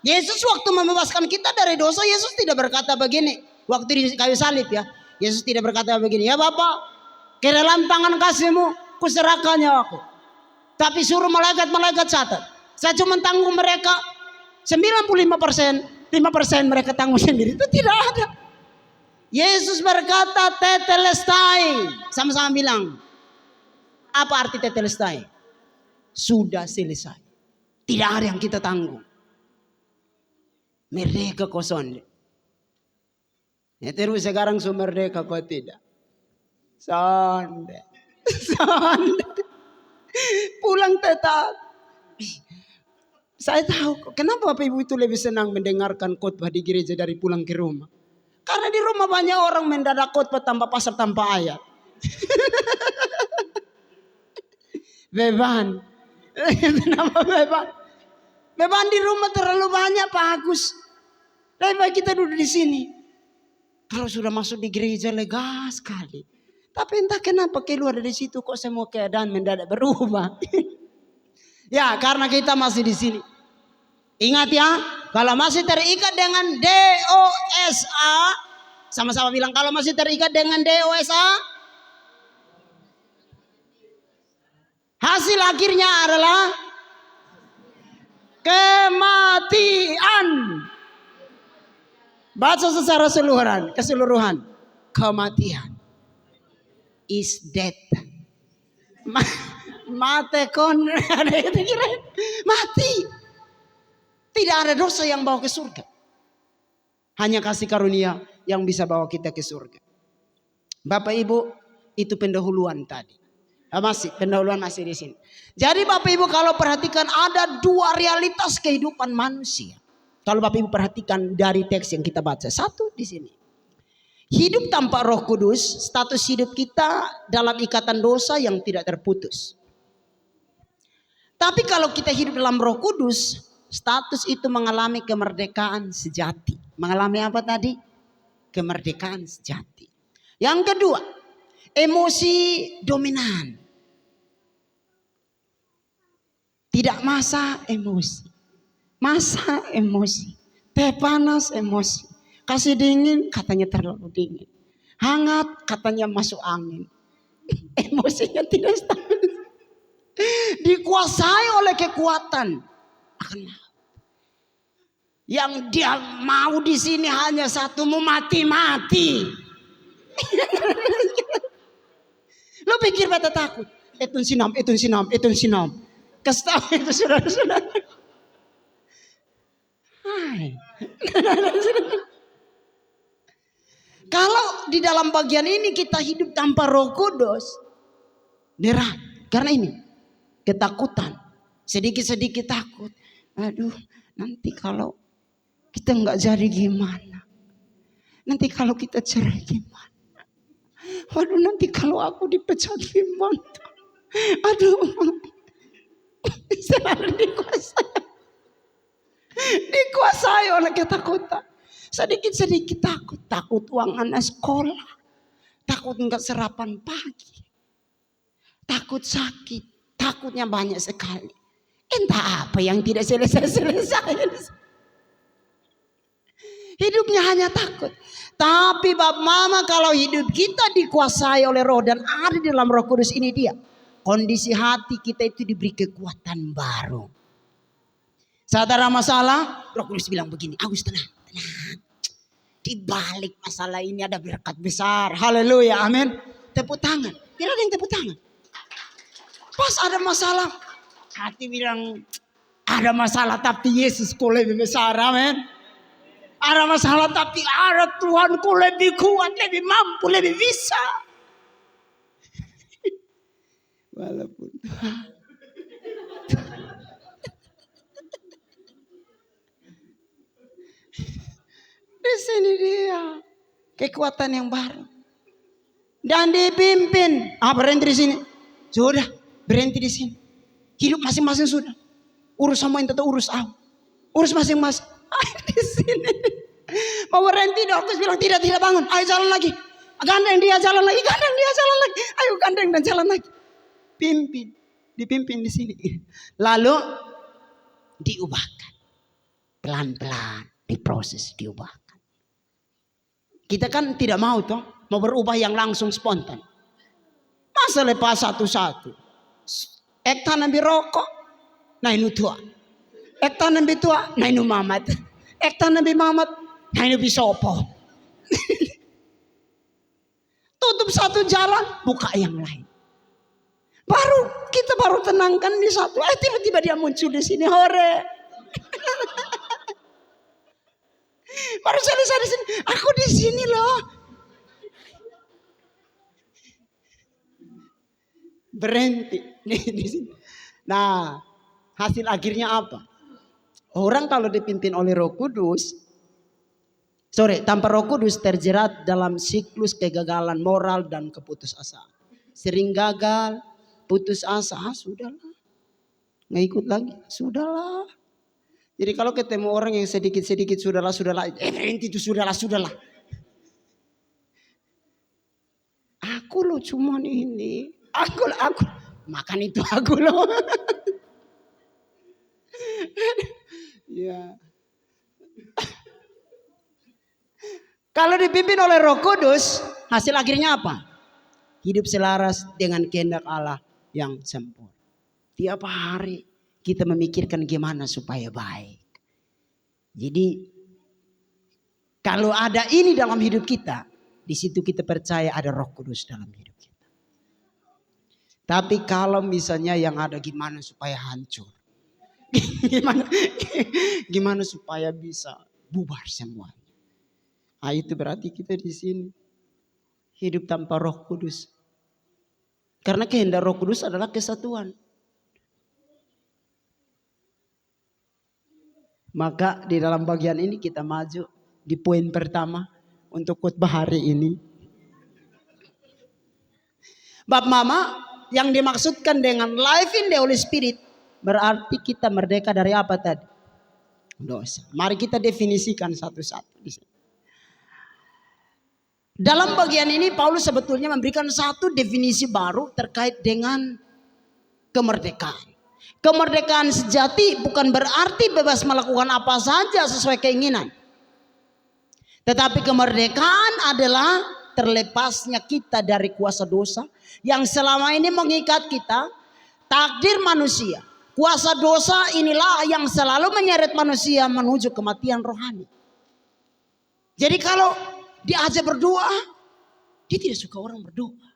Yesus waktu membebaskan kita dari dosa, Yesus tidak berkata begini. Waktu di kayu salib ya. Yesus tidak berkata begini. Ya Bapak, ke dalam tangan kasih-Mu kuserahkan nyawaku. Tapi suruh malaikat-malaikat catat. Saya cuma tanggung mereka 95%. 5% mereka tanggung sendiri. Itu tidak ada. Yesus berkata tetelestai. Sama-sama bilang. Apa arti tetelestai? Sudah selesai. Tidak ada yang kita tanggung. Merdeka kosong. Ya terus sekarang su merdeka kok tidak. Sonde. Pulang tetap. Saya tahu kenapa Bapak Ibu itu lebih senang mendengarkan khotbah di gereja dari pulang ke rumah. Karena di rumah banyak orang mendadak khotbah tanpa pasal tanpa ayat. Beban. Kenapa beban? Beban di rumah terlalu banyak Pak Agus. Lebih baik kita duduk di sini. Kalau sudah masuk di gereja lega sekali. Tapi entah kenapa keluar dari situ kok semua keadaan mendadak berubah. Ya karena kita masih di sini. Ingat ya, kalau masih terikat dengan DOSA, sama-sama bilang kalau masih terikat dengan DOSA, hasil akhirnya adalah kematian. Baca secara keseluruhan. Kematian. Is death. Mati kon. Mati. Tidak ada dosa yang bawa ke surga. Hanya kasih karunia yang bisa bawa kita ke surga. Bapak Ibu, itu pendahuluan tadi. Pendahuluan masih di sini. Jadi Bapak Ibu kalau perhatikan ada dua realitas kehidupan manusia. Kalau Bapak Ibu perhatikan dari teks yang kita baca. Satu di sini. Hidup tanpa Roh Kudus, status hidup kita dalam ikatan dosa yang tidak terputus. Tapi kalau kita hidup dalam Roh Kudus, status itu mengalami kemerdekaan sejati. Mengalami apa tadi? Kemerdekaan sejati. Yang kedua, emosi dominan. Tidak masa emosi. Masa emosi. Teh panas emosi. Kasih dingin katanya terlalu dingin. Hangat katanya masuk angin. Emosinya tidak stabil. Dikuasai oleh kekuatan akan maut. Yang dia mau di sini hanya satu, mau mati-mati. Lo pikir beta takut? Etun sinam. Kasih tahu itu saudara-saudara. Hai. Kalau di di dalam bagian ini kita hidup tanpa Roh Kudus, berat. Karena ini ketakutan, sedikit-sedikit takut. Aduh, nanti kalau kita nggak jadi gimana? Nanti kalau kita cerai gimana? Waduh, nanti kalau aku dipecat gimana? Aduh, selalu dikuasai oleh ketakutan. Sedikit-sedikit takut uang anak sekolah, takut nggak sarapan pagi, takut sakit, takutnya banyak sekali. Entah apa yang tidak selesai. Hidupnya hanya takut. Tapi Bab Mama, kalau hidup kita dikuasai oleh Roh dan ada di dalam Roh Kudus, ini dia. Kondisi hati kita itu diberi kekuatan baru. Saat ada masalah, Roh Kudus bilang begini, Agus tenang. Di balik masalah ini ada berkat besar. Haleluya, amin. Tepuk tangan. Tidak ada yang tepuk tangan. Pas ada masalah, hati bilang, ada masalah tapi Yesusku lebih besar, amin. Ada masalah tapi ada Tuhanku lebih kuat, lebih mampu, lebih bisa. Walaupun di sini dia kekuatan yang baru dan dipimpin. Berhenti di sini, sudah berhenti di sini. Hidup masing-masing sudah. Urus sama yang tetap urus aku. Urus masing-masing. Di sini mau berhenti, dokter bilang tidak bangun. Ayo jalan lagi. Gandeng dia jalan lagi. Ayo gandeng dan jalan lagi. Dipimpin di sini. Lalu diubahkan. Pelan-pelan diproses, diubahkan. Kita kan tidak mau toh, mau berubah yang langsung spontan. Masa lepas satu-satu. Ekta nabi rokok, nah ini tua. Ekta nabi tua, nah ini mamat. Ekta nabi mamat, nah ini bisopo. Tutup satu jalan, buka yang lain. Kita baru tenangkan di satu. Tiba-tiba dia muncul di sini, hore. Baru selesai di sini. Aku di sini loh. Berhenti di sini. Nah, hasil akhirnya apa? Orang kalau dipimpin oleh Roh Kudus, tanpa Roh Kudus terjerat dalam siklus kegagalan moral dan keputusasaan. Sering gagal, putus asa, sudahlah. Nggak ikut lagi, sudahlah. Jadi kalau ketemu orang yang sedikit-sedikit sudahlah, berhenti itu sudahlah. Aku loh cuman ini. Aku makan itu aku loh. Ya. Kalau dipimpin oleh Roh Kudus, hasil akhirnya apa? Hidup selaras dengan kehendak Allah yang sempurna. Tiap hari kita memikirkan gimana supaya baik. Jadi kalau ada ini dalam hidup kita, di situ kita percaya ada Roh Kudus dalam hidup kita. Tapi kalau misalnya yang ada gimana supaya hancur, gimana supaya bisa bubar semuanya. Nah, itu berarti kita di sini hidup tanpa Roh Kudus. Karena kehendak Roh Kudus adalah kesatuan. Maka di dalam bagian ini kita maju di poin pertama untuk khotbah hari ini. Bab Mama, yang dimaksudkan dengan life in the Holy Spirit berarti kita merdeka dari apa tadi? Dosa. Mari kita definisikan satu-satu di sini. Dalam bagian ini Paulus sebetulnya memberikan satu definisi baru terkait dengan kemerdekaan. Kemerdekaan sejati bukan berarti bebas melakukan apa saja sesuai keinginan. Tetapi kemerdekaan adalah terlepasnya kita dari kuasa dosa yang selama ini mengikat kita, takdir manusia. Kuasa dosa inilah yang selalu menyeret manusia menuju kematian rohani. Jadi kalau diajak berdoa, dia tidak suka orang berdoa.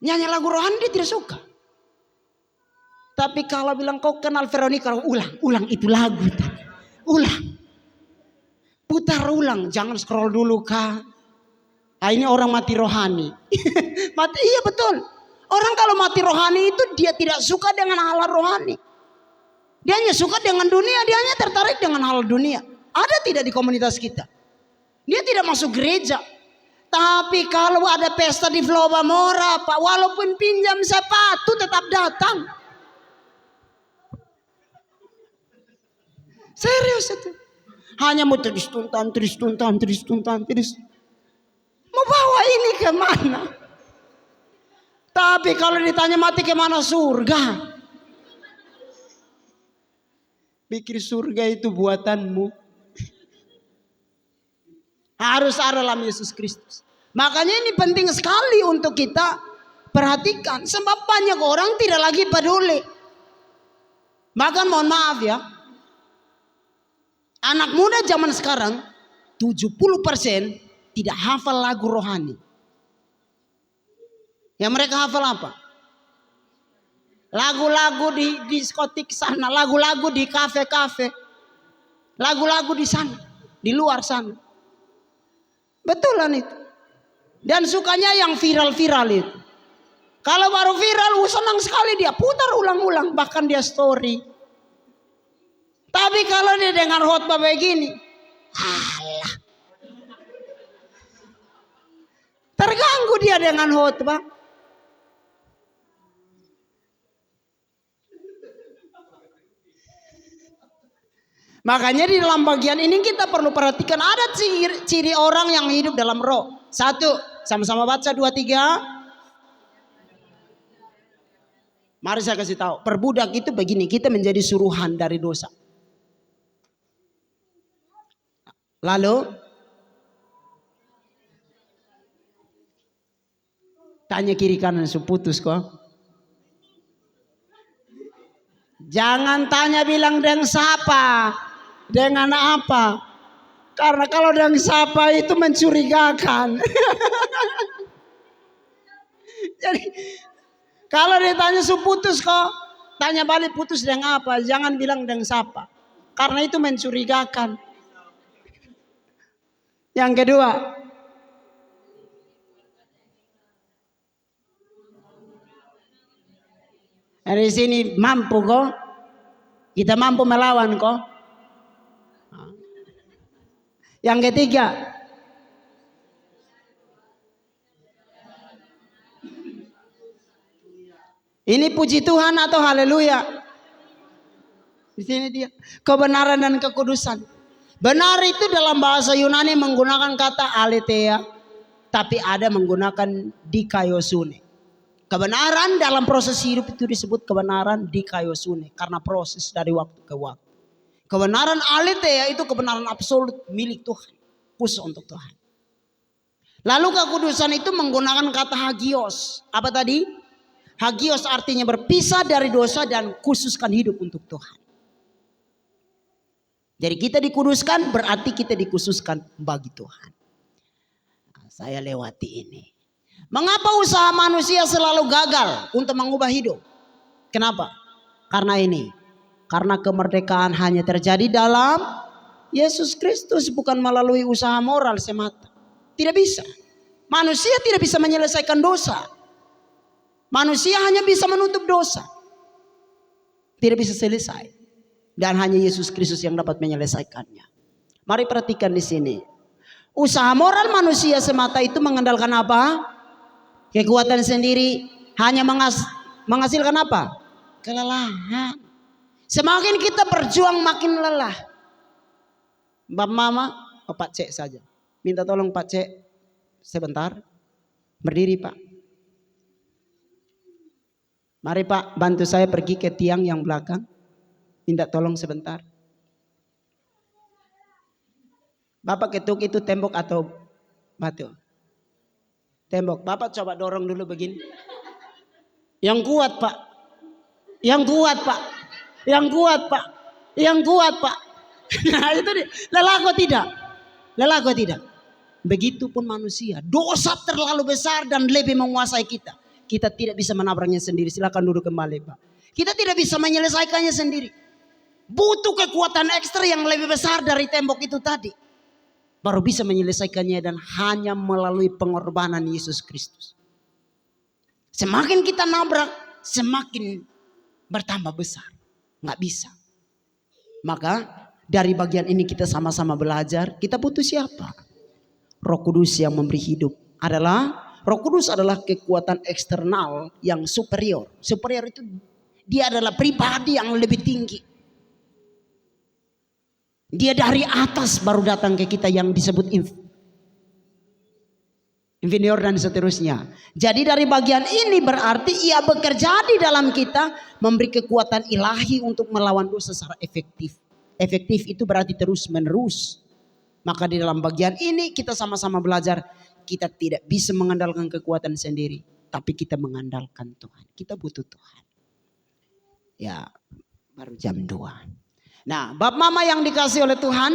Nyanyi lagu rohani dia tidak suka. Tapi kalau bilang kau kenal Veronica, ulang itu lagu. Ulang. Putar ulang, jangan scroll dulu kak. Ini orang mati rohani. Mati, iya betul. Orang kalau mati rohani itu dia tidak suka dengan hal rohani. Dia hanya suka dengan dunia, dia hanya tertarik dengan hal dunia. Ada tidak di komunitas kita? Dia tidak masuk gereja. Tapi kalau ada pesta di Floba Mora, Pak, walaupun pinjam sepatu tetap datang. Serius itu. Hanya mau terus. Mau bawa ini kemana? Tapi kalau ditanya mati kemana, surga. Pikir surga itu buatanmu. Harus ada dalam Yesus Kristus. Makanya ini penting sekali untuk kita perhatikan. Sebab banyak orang tidak lagi peduli. Bahkan mohon maaf ya. Anak muda zaman sekarang 70% tidak hafal lagu rohani. Yang mereka hafal apa? Lagu-lagu di diskotik sana, lagu-lagu di kafe-kafe, lagu-lagu di sana, di luar sana. Betulan itu. Dan sukanya yang viral-viral itu. Kalau baru viral, senang sekali dia putar ulang-ulang, bahkan dia story. Tapi kalau dia dengar khotbah begini, alah, terganggu dia dengan khotbah. Makanya di dalam bagian ini kita perlu perhatikan ada ciri orang yang hidup dalam roh. Satu, sama-sama baca 2, 3. Mari saya kasih tahu, perbudak itu begini, kita menjadi suruhan dari dosa. Lalu tanya kiri kanan putus kok. Jangan tanya bilang dengan siapa, dengan apa. Karena kalau dengan siapa itu mencurigakan. Jadi kalau ditanya putus kok, tanya balik putus dengan apa. Jangan bilang dengan siapa. Karena itu mencurigakan. Yang kedua, dari sini mampu kok, kita mampu melawan kok. Yang ketiga, ini puji Tuhan atau haleluya. Di sini dia kebenaran dan kekudusan. Benar itu dalam bahasa Yunani menggunakan kata aletheia, tapi ada menggunakan dikaiosune. Kebenaran dalam proses hidup itu disebut kebenaran dikaiosune karena proses dari waktu ke waktu. Kebenaran aletheia itu kebenaran absolut milik Tuhan, khusus untuk Tuhan. Lalu kekudusan itu menggunakan kata hagios. Apa tadi? Hagios artinya berpisah dari dosa dan khususkan hidup untuk Tuhan. Jadi kita dikuduskan berarti kita dikhususkan bagi Tuhan. Nah, saya lewati ini. Mengapa usaha manusia selalu gagal untuk mengubah hidup? Kenapa? Karena ini. Karena kemerdekaan hanya terjadi dalam Yesus Kristus, bukan melalui usaha moral semata. Tidak bisa. Manusia tidak bisa menyelesaikan dosa. Manusia hanya bisa menutup dosa. Tidak bisa selesai. Dan hanya Yesus Kristus yang dapat menyelesaikannya. Mari perhatikan di sini. Usaha moral manusia semata itu mengandalkan apa? Kekuatan sendiri. Hanya menghasilkan apa? Kelelahan. Semakin kita berjuang makin lelah. Mbak Mama, Pak Cek saja. Minta tolong Pak Cek sebentar. Berdiri Pak. Mari Pak, bantu saya pergi ke tiang yang belakang. Minta tolong sebentar. Bapak ketuk itu tembok atau batu? Tembok. Bapak coba dorong dulu begini. Yang kuat Pak. Yang kuat Pak. Yang kuat Pak. Yang kuat Pak. Nah itu dia. Lelah kok tidak? Lelah kok tidak? Begitupun manusia. Dosa terlalu besar dan lebih menguasai kita. Kita tidak bisa menabraknya sendiri. Silakan duduk kembali Pak. Kita tidak bisa menyelesaikannya sendiri. Butuh kekuatan ekstra yang lebih besar dari tembok itu tadi. baru bisa menyelesaikannya, dan hanya melalui pengorbanan Yesus Kristus. Semakin kita nabrak, semakin bertambah besar. Nggak bisa. Maka dari bagian ini kita sama-sama belajar. Kita butuh siapa? Roh Kudus yang memberi hidup. Roh Kudus adalah kekuatan eksternal yang superior. Superior itu dia adalah pribadi yang lebih tinggi. Dia dari atas baru datang ke kita, yang disebut inferior dan seterusnya. Jadi dari bagian ini berarti ia bekerja di dalam kita, memberi kekuatan ilahi untuk melawan dosa secara efektif. Efektif itu berarti terus menerus. Maka di dalam bagian ini kita sama-sama belajar, kita tidak bisa mengandalkan kekuatan sendiri, tapi kita mengandalkan Tuhan. Kita butuh Tuhan. Ya, baru jam 2. Nah, bab mama yang dikasih oleh Tuhan,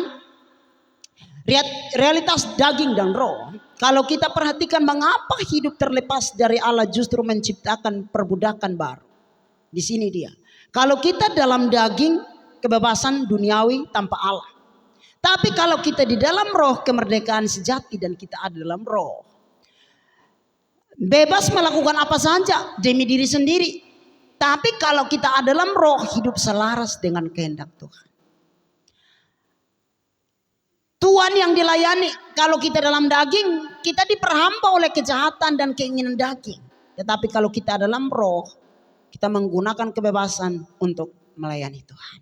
realitas daging dan roh. Kalau kita perhatikan mengapa hidup terlepas dari Allah justru menciptakan perbudakan baru. Di sini dia. Kalau kita dalam daging, kebebasan duniawi tanpa Allah. Tapi kalau kita di dalam roh, kemerdekaan sejati, dan kita ada dalam roh, bebas melakukan apa saja demi diri sendiri. Tapi kalau kita ada dalam roh, hidup selaras dengan kehendak Tuhan. Tuhan yang dilayani. Kalau kita dalam daging, kita diperhamba oleh kejahatan dan keinginan daging. Tetapi kalau kita dalam roh, kita menggunakan kebebasan untuk melayani Tuhan.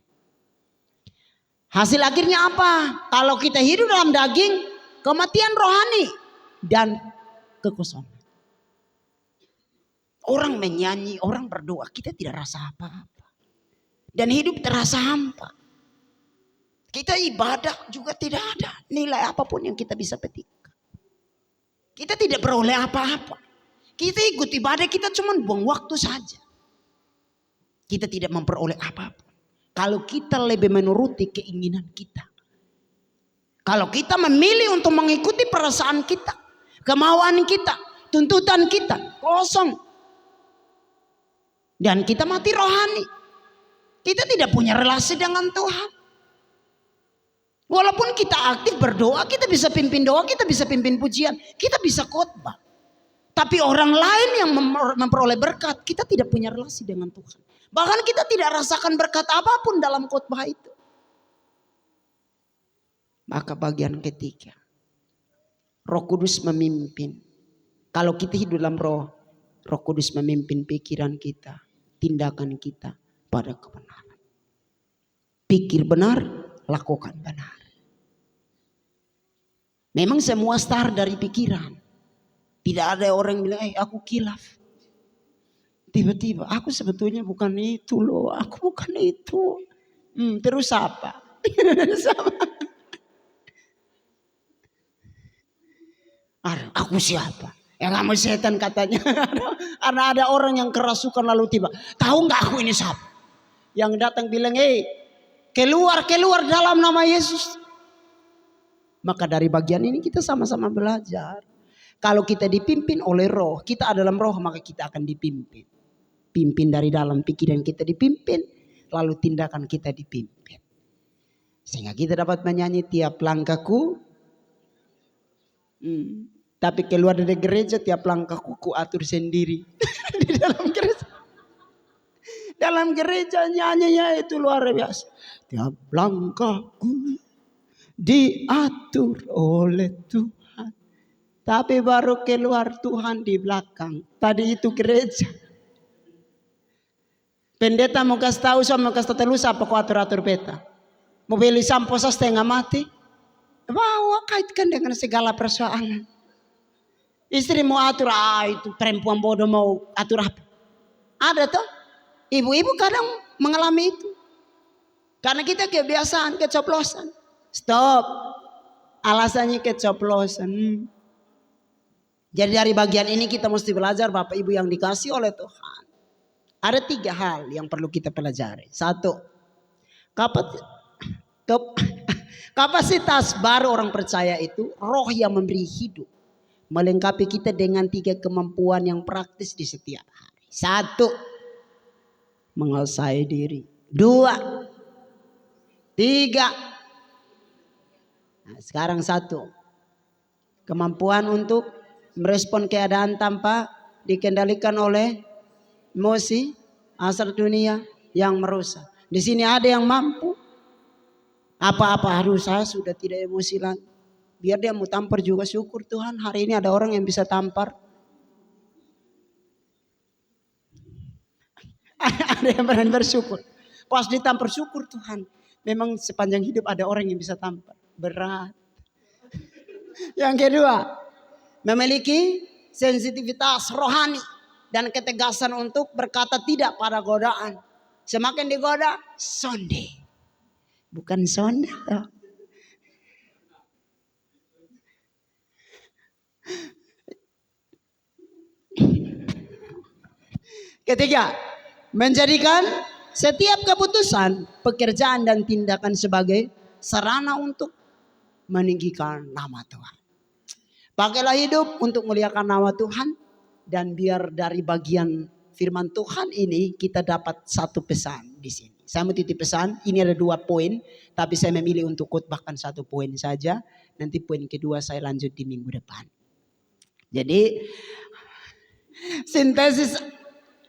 Hasil akhirnya apa? Kalau kita hidup dalam daging, kematian rohani dan kekosongan. Orang menyanyi, orang berdoa, kita tidak rasa apa-apa. Dan hidup terasa hampa. Kita ibadah juga tidak ada nilai apapun yang kita bisa petik. Kita tidak beroleh apa-apa. Kita ikut ibadah, kita cuma buang waktu saja. Kita tidak memperoleh apa-apa. Kalau kita lebih menuruti keinginan kita. Kalau kita memilih untuk mengikuti perasaan kita, kemauan kita, tuntutan kita, kosong. Dan kita mati rohani. Kita tidak punya relasi dengan Tuhan. Walaupun kita aktif berdoa, kita bisa pimpin doa, kita bisa pimpin pujian, kita bisa khotbah. Tapi orang lain yang memperoleh berkat, kita tidak punya relasi dengan Tuhan. Bahkan kita tidak rasakan berkat apapun dalam khotbah itu. Maka bagian ketiga, Roh Kudus memimpin. Kalau kita hidup dalam roh, Roh Kudus memimpin pikiran kita, tindakan kita pada kebenaran. Pikir benar, lakukan benar. Memang semua start dari pikiran. Tidak ada orang yang bilang, aku kilaf. Tiba-tiba, aku sebetulnya bukan itu loh. Aku bukan itu. Terus apa? Aku siapa? Yang kamu setan katanya. Karena ada orang yang kerasukan lalu tiba. Tahu nggak aku ini siapa? Yang datang bilang, keluar dalam nama Yesus. Maka dari bagian ini kita sama-sama belajar. Kalau kita dipimpin oleh roh, kita ada dalam roh, maka kita akan dipimpin. Pimpin dari dalam, pikiran kita dipimpin, lalu tindakan kita dipimpin. Sehingga kita dapat menyanyi tiap langkahku. Tapi keluar dari gereja, tiap langkahku ku atur sendiri. Di dalam gereja. Dalam gereja nyanyinya itu luar biasa. Tiap langkahku diatur oleh Tuhan. Tapi baru keluar Tuhan di belakang. Tadi itu gereja. Pendeta mau kasih tahu sama kasih tahu apa kau atur peta. Mau beli sampo setengah mati. Bawa kaitkan dengan segala persoalan. Istri mau atur, itu perempuan bodoh mau atur apa? Ada toh? Ibu-ibu kadang mengalami itu. Karena kita kebiasaan, kecoplosan. Stop. Alasannya kecoplosan. Jadi dari bagian ini kita mesti belajar, Bapak Ibu yang dikasih oleh Tuhan. Ada 3 hal yang perlu kita pelajari. 1. Kapasitas baru orang percaya itu roh yang memberi hidup. Melengkapi kita dengan 3 kemampuan yang praktis di setiap hari. 1. Menguasai diri. 2. 3. Nah, sekarang satu, kemampuan untuk merespon keadaan tanpa dikendalikan oleh emosi asal dunia yang merusak. Di sini ada yang mampu. Apa-apa harus saya sudah tidak emosi lagi. Biar dia mau tampar juga syukur Tuhan. Hari ini ada orang yang bisa tampar. Ada yang berani bersyukur. Pas ditampar syukur Tuhan. Memang sepanjang hidup ada orang yang bisa tampar. Berat. Yang kedua, memiliki sensitivitas rohani dan ketegasan untuk berkata tidak pada godaan. Semakin digoda, sonde. Bukan sonda. Ketiga, menjadikan setiap keputusan, pekerjaan dan tindakan sebagai sarana untuk meninggikan nama Tuhan. Pakailah hidup untuk muliakan nama Tuhan. Dan biar dari bagian firman Tuhan ini kita dapat satu pesan di sini. Saya mau titip pesan, ini ada 2 poin. Tapi saya memilih untuk khotbahkan 1 poin saja. Nanti poin kedua saya lanjut di minggu depan. Jadi sintesis,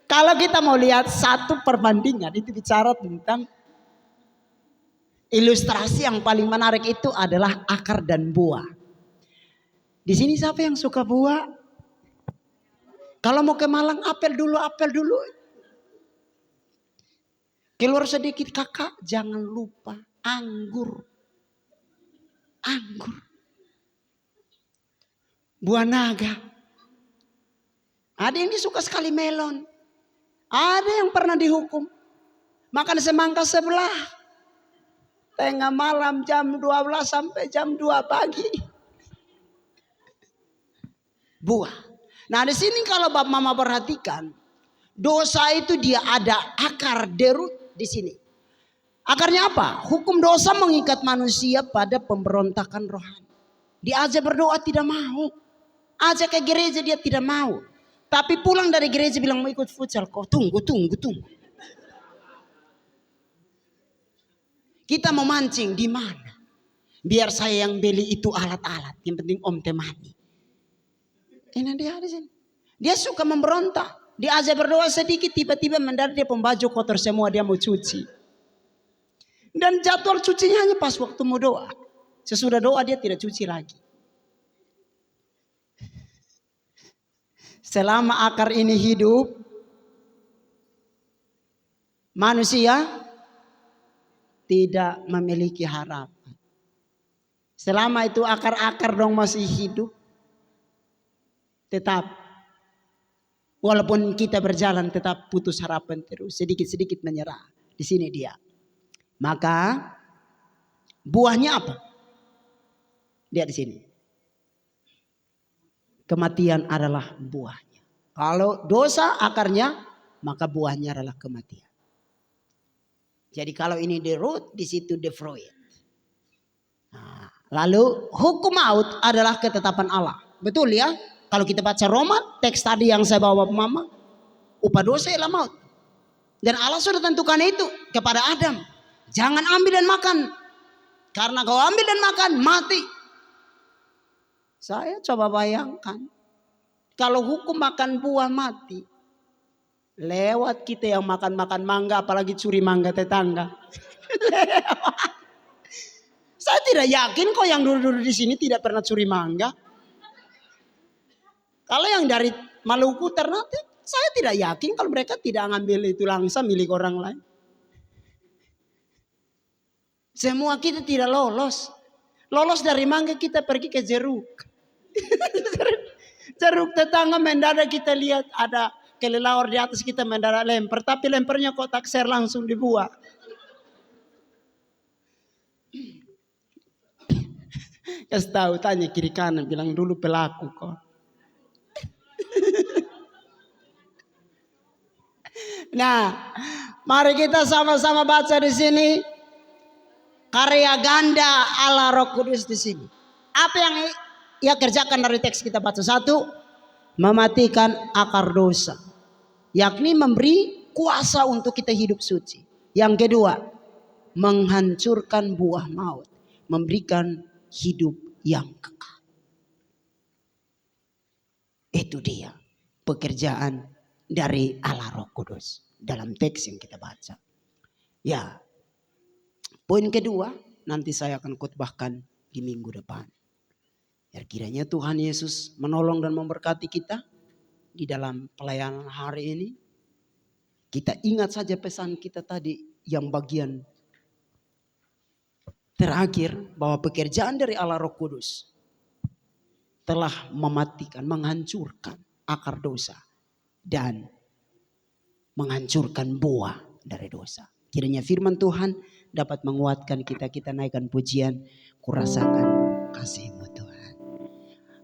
kalau kita mau lihat satu perbandingan itu bicara tentang ilustrasi yang paling menarik itu adalah akar dan buah. Di sini siapa yang suka buah? Kalau mau ke Malang apel dulu. Keluar sedikit kakak, jangan lupa anggur. Buah naga. Ada yang suka sekali melon. Ada yang pernah dihukum makan semangka sebelah. Tengah malam jam 12 sampai jam 2 pagi. Buah. Nah di sini kalau Bapak Mama perhatikan, dosa itu dia ada akar derut di sini. Akarnya apa? Hukum dosa mengikat manusia pada pemberontakan rohani. Diajak berdoa tidak mau, ajak ke gereja dia tidak mau. Tapi pulang dari gereja bilang mau ikut futsal, kau tunggu. Kita mau mancing di mana? Biar saya yang beli itu alat-alat, yang penting Om temani. Ini dia di sini. Dia suka memberontak. Dia aja berdoa sedikit, tiba-tiba mendadak dia pembaju kotor semua, dia mau cuci. Dan jadwal cucinya hanya pas waktu mau doa. Sesudah doa dia tidak cuci lagi. Selama akar ini hidup, manusia tidak memiliki harapan. Selama itu akar-akar dong masih hidup, tetap walaupun kita berjalan tetap putus harapan terus, sedikit-sedikit menyerah. Di sini dia. Maka buahnya apa? Lihat di sini. Kematian adalah buahnya. Kalau dosa akarnya, maka buahnya adalah kematian. Jadi kalau ini the root, di situ the fruit. Nah, lalu hukum maut adalah ketetapan Allah. Betul ya? Kalau kita baca Roma, teks tadi yang saya bawa Mama, upah dosa ialah maut. Dan Allah sudah tentukan itu kepada Adam. Jangan ambil dan makan. Karena kau ambil dan makan, mati. Saya coba bayangkan. Kalau hukum makan buah mati. Lewat kita yang makan-makan mangga, apalagi curi mangga tetangga. Saya tidak yakin kok yang dulu-dulu di sini tidak pernah curi mangga. Kalau yang dari Maluku Ternate, saya tidak yakin kalau mereka tidak ngambil itu langsung milik orang lain. Semua kita tidak lolos. Lolos dari mangga kita pergi ke jeruk. Jeruk tetangga mendadak kita lihat ada kelelawar di atas kita mendadak lempar. Tapi lemparnya kok takser langsung dibuat. Kasih tahu tanya kiri kanan bilang dulu pelaku kok. Nah, mari kita sama-sama baca di sini karya ganda Allah Roh Kudus di sini. Apa yang ia kerjakan dari teks kita baca? 1, mematikan akar dosa, yakni memberi kuasa untuk kita hidup suci. Yang kedua, menghancurkan buah maut, memberikan hidup yang kekal. Itu dia pekerjaan dari Allah Roh Kudus dalam teks yang kita baca. Ya, poin kedua nanti saya akan khotbahkan di minggu depan. Ya, kiranya Tuhan Yesus menolong dan memberkati kita di dalam pelayanan hari ini. Kita ingat saja pesan kita tadi yang bagian terakhir, bahwa pekerjaan dari Allah Roh Kudus telah mematikan, menghancurkan akar dosa dan menghancurkan buah dari dosa. Kiranya firman Tuhan dapat menguatkan kita. Kita naikkan pujian, kurasakan kasih-Mu Tuhan.